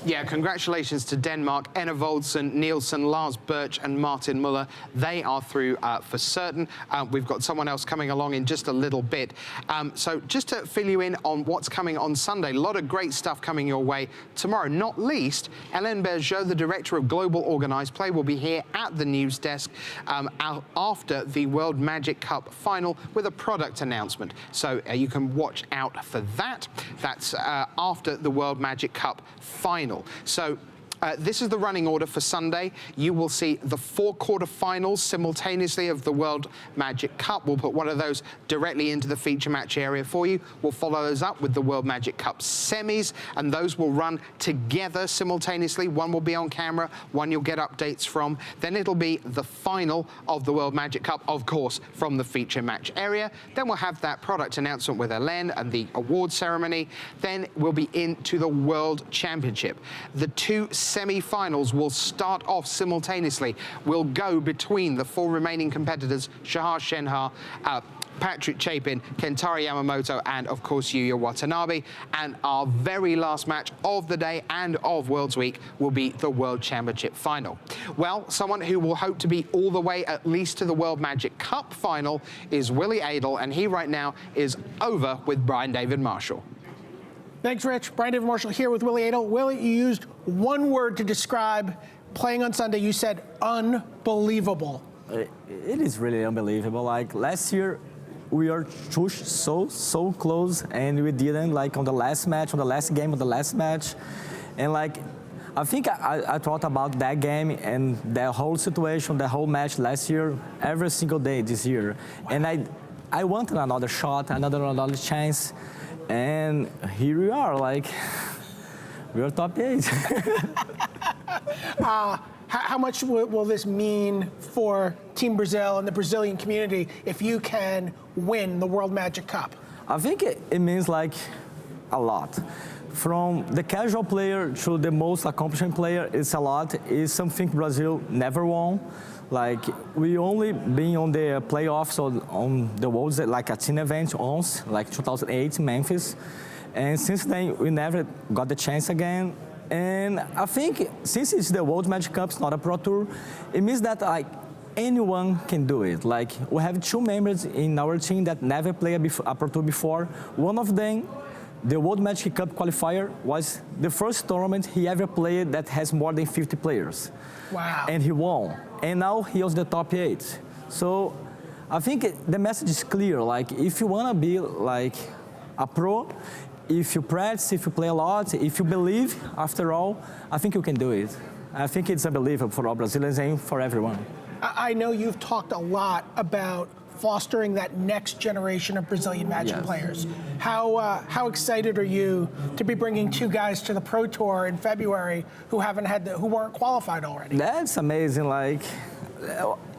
Speaker 6: Yeah, congratulations to Denmark, Enna Voldsen, Nielsen, Lars Birch and Martin Muller. They are through for certain. We've got someone else coming along in just a little bit. So just to fill you in on what's coming on Sunday, a lot of great stuff coming your way tomorrow, not least Hélène Bergeau, the Director of Global Organised Play, will be here at the news desk after the World Magic Cup final with a product announcement. So you can watch out for that. That's after the World Magic Cup final. So this is the running order for Sunday. You will see the 4 quarterfinals simultaneously of the World Magic Cup. We'll put one of those directly into the feature match area for you. We'll follow those up with the World Magic Cup semis, and those will run together simultaneously. One will be on camera, one you'll get updates from. Then it'll be the final of the World Magic Cup, of course, from the feature match area. Then we'll have that product announcement with Hélène and the award ceremony. Then we'll be into the World Championship. The 2 semi-finals will start off simultaneously. We'll go between the 4 remaining competitors, Shahar Shenhar, Patrick Chapin, Kentaro Yamamoto, and of course Yuya Watanabe. And our very last match of the day and of Worlds Week will be the World Championship final. Well, someone who will hope to be all the way at least to the World Magic Cup final is Willie Adel, and he right now is over with Brian David Marshall.
Speaker 8: Thanks, Rich. Brian David Marshall here with Willie Adel. Willie, you used one word to describe playing on Sunday. You said unbelievable.
Speaker 10: It is really unbelievable. Like last year, we are so close, and we didn't. Like on the last match, on the last game, on the last match, and like I think I thought about that game and the whole situation, the whole match last year, every single day this year, and I wanted another shot, another chance. And here we are, like, we are top 8.
Speaker 8: How much will this mean for Team Brazil and the Brazilian community if you can win the World Magic Cup?
Speaker 10: I think it means, like, a lot. From the casual player to the most accomplished player, it's a lot. It's something Brazil never won. Like, we only been on the playoffs on the Worlds, like a team event once, like 2008 in Memphis. And since then, we never got the chance again. And I think since it's the World Magic Cup, it's not a Pro Tour, it means that like anyone can do it. Like, we have 2 members in our team that never played a Pro Tour before. One of them, the World Magic Cup qualifier, was the first tournament he ever played that has more than 50 players.
Speaker 8: Wow.
Speaker 10: And he won. And now he was the top 8. So I think the message is clear. Like, if you want to be like a pro, if you practice, if you play a lot, if you believe, after all, I think you can do it. I think it's unbelievable for all Brazilians and for everyone.
Speaker 8: I know you've talked a lot about fostering that next generation of Brazilian Magic players. How excited are you to be bringing 2 guys to the Pro Tour in February who weren't qualified already?
Speaker 10: That's amazing. Like,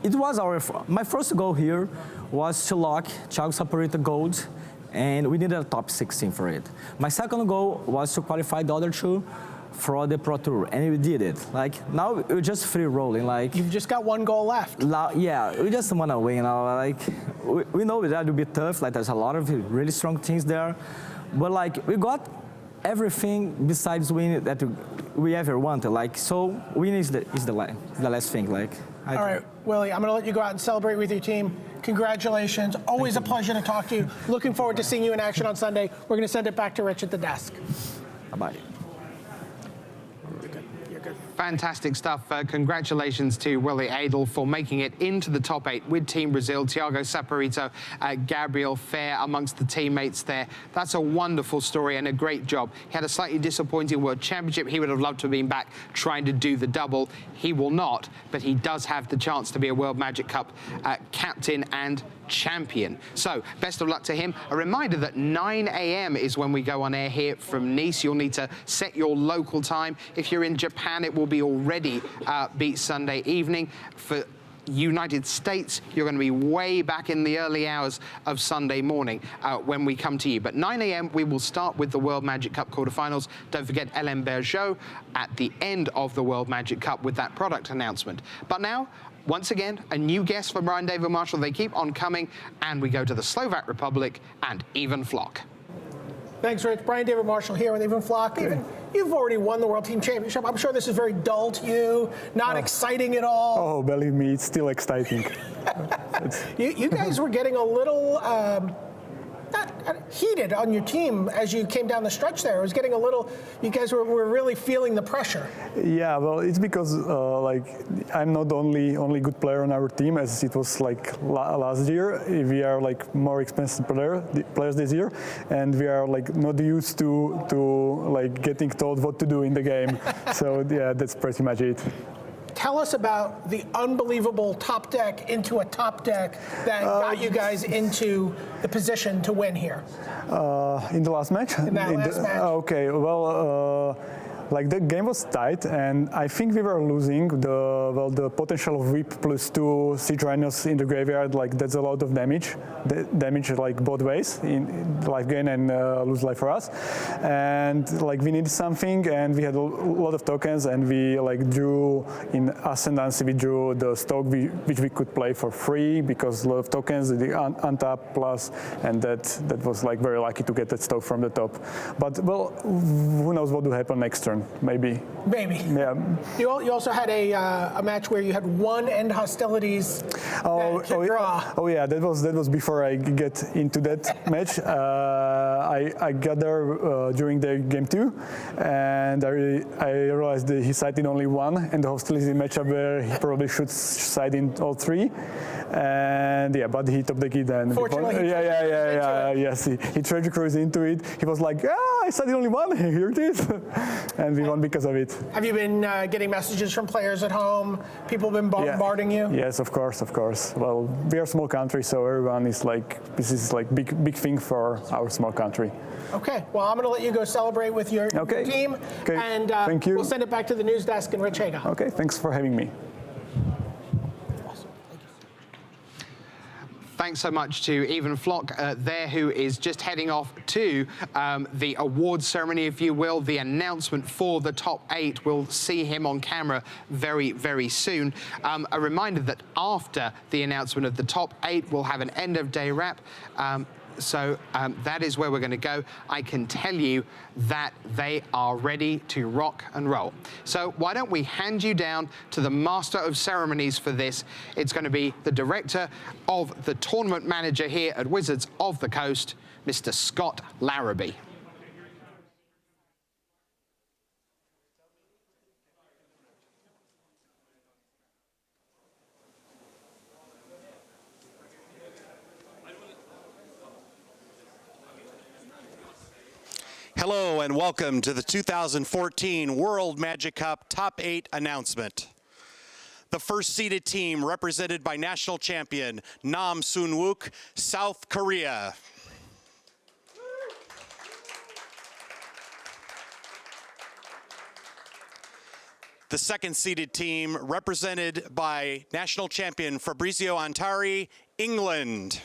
Speaker 10: it was my first goal here was to lock Thiago Saporita Gold, and we needed a top 16 for it. My second goal was to qualify the other 2 for the Pro Tour, and we did it. Like, now we're just free rolling. Like,
Speaker 8: you've just got 1 goal left.
Speaker 10: Yeah, we just want to win. You know, like, we know that will be tough. Like, there's a lot of really strong teams there, but like, we got everything besides winning that we ever wanted. Like, so winning is the last thing. Like,
Speaker 8: all right, Willie, I'm going to let you go out and celebrate with your team. Congratulations. Always a pleasure to talk to you. Looking forward to seeing you in action on Sunday. We're going to send it back to Rich at the desk.
Speaker 10: Bye-bye.
Speaker 6: Fantastic stuff. Congratulations to Willie Adel for making it into the top 8 with Team Brazil. Thiago Saporito, Gabriel Fair amongst the teammates there. That's a wonderful story and a great job. He had a slightly disappointing World Championship. He would have loved to have been back trying to do the double. He will not, but he does have the chance to be a World Magic Cup captain and champion. So best of luck to him. A reminder that 9 a.m. is when we go on air here from Nice. You'll need to set your local time. If you're in Japan, it will be already be Sunday evening. For United States, you're going to be way back in the early hours of Sunday morning when we come to you. But 9 a.m. we will start with the World Magic Cup quarterfinals. Don't forget Ellen Bergeau at the end of the World Magic Cup with that product announcement. But now, once again, a new guest for Brian David Marshall. They keep on coming, and we go to the Slovak Republic and Ivan Flock.
Speaker 8: Thanks, Rich. Brian David Marshall here with Ivan Flock. Ivan, you've already won the World Team Championship. I'm sure this is very dull to you, not exciting at all.
Speaker 11: Oh, believe me, it's still exciting.
Speaker 8: You guys were getting a little heated on your team as you came down the stretch there. It was getting a little, you guys were really feeling the pressure.
Speaker 11: Yeah, well, it's because like I'm not only good player on our team as it was like last year. We are like more expensive players this year, and we are like not used to like getting told what to do in the game. So yeah, that's pretty much it.
Speaker 8: Tell us about the unbelievable top deck into a top deck that got you guys into the position to win here.
Speaker 11: In the last match?
Speaker 8: In that last match.
Speaker 11: Okay, well, like the game was tight, and I think we were losing the potential of whip +2 siege rhinos in the graveyard. Like that's a lot of damage. Damage like both ways in life gain and lose life for us. And like we needed something, and we had a lot of tokens, and we like drew in Ascendancy. We drew the stock which we could play for free because a lot of tokens, the untap plus, and that was like very lucky to get that stock from the top. But well, who knows what will happen next turn? Maybe. Yeah.
Speaker 8: You also had a match where you had one end hostilities draw.
Speaker 11: Oh yeah, that was before I get into that match. I got there during the game 2, and I realized that he sided only one, and the hostility matchup where he probably should side in all 3. And yeah, but he top decked it, and
Speaker 8: fortunately,
Speaker 11: yes, he treasure cruised into it. He was like, I sided only one. Here it is, and we won because of it.
Speaker 8: Have you been getting messages from players at home? People have been bombarding you?
Speaker 11: Yes, of course. Well, we are a small country, so everyone is like, this is like big thing for our small country.
Speaker 8: Okay, well, I'm going to let you go celebrate with your team, and
Speaker 11: thank you.
Speaker 8: We'll send it back to the news desk and Rich Haga.
Speaker 11: Okay, thanks for having me.
Speaker 6: Thanks so much to Ivan Flock there, who is just heading off to the awards ceremony, if you will. The announcement for the top 8. We'll see him on camera very, very soon. A reminder that after the announcement of the top 8, we'll have an end-of-day wrap. So that is where we're going to go. I can tell you that they are ready to rock and roll. So why don't we hand you down to the master of ceremonies for this? It's going to be the director of the tournament manager here at Wizards of the Coast, Mr. Scott Larrabee.
Speaker 12: Hello and welcome to the 2014 World Magic Cup Top 8 announcement. The first seeded team represented by national champion Nam Soon-wook, South Korea. The second seeded team represented by national champion Fabrizio Antari, England.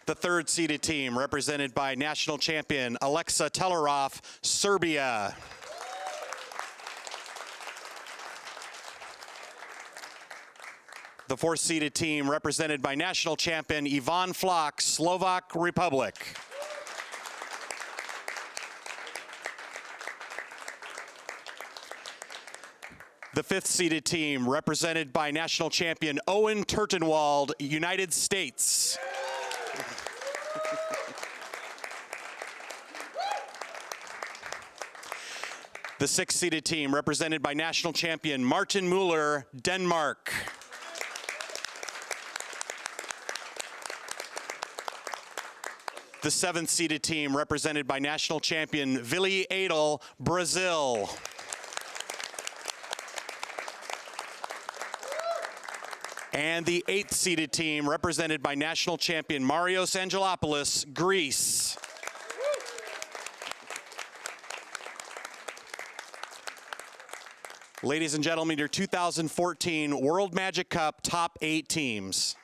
Speaker 12: The third seeded team represented by national champion Alexa Telerov, Serbia. The fourth seeded team represented by national champion Ivan Flock, Slovak Republic. The fifth seeded team represented by national champion Owen Turtenwald, United States. The sixth seeded team represented by national champion Martin Muller, Denmark. The seventh seeded team represented by national champion Willi Adel, Brazil. And the 8th seeded team, represented by national champion Marios Angelopoulos, Greece. Ladies and gentlemen, your 2014 World Magic Cup top 8 teams.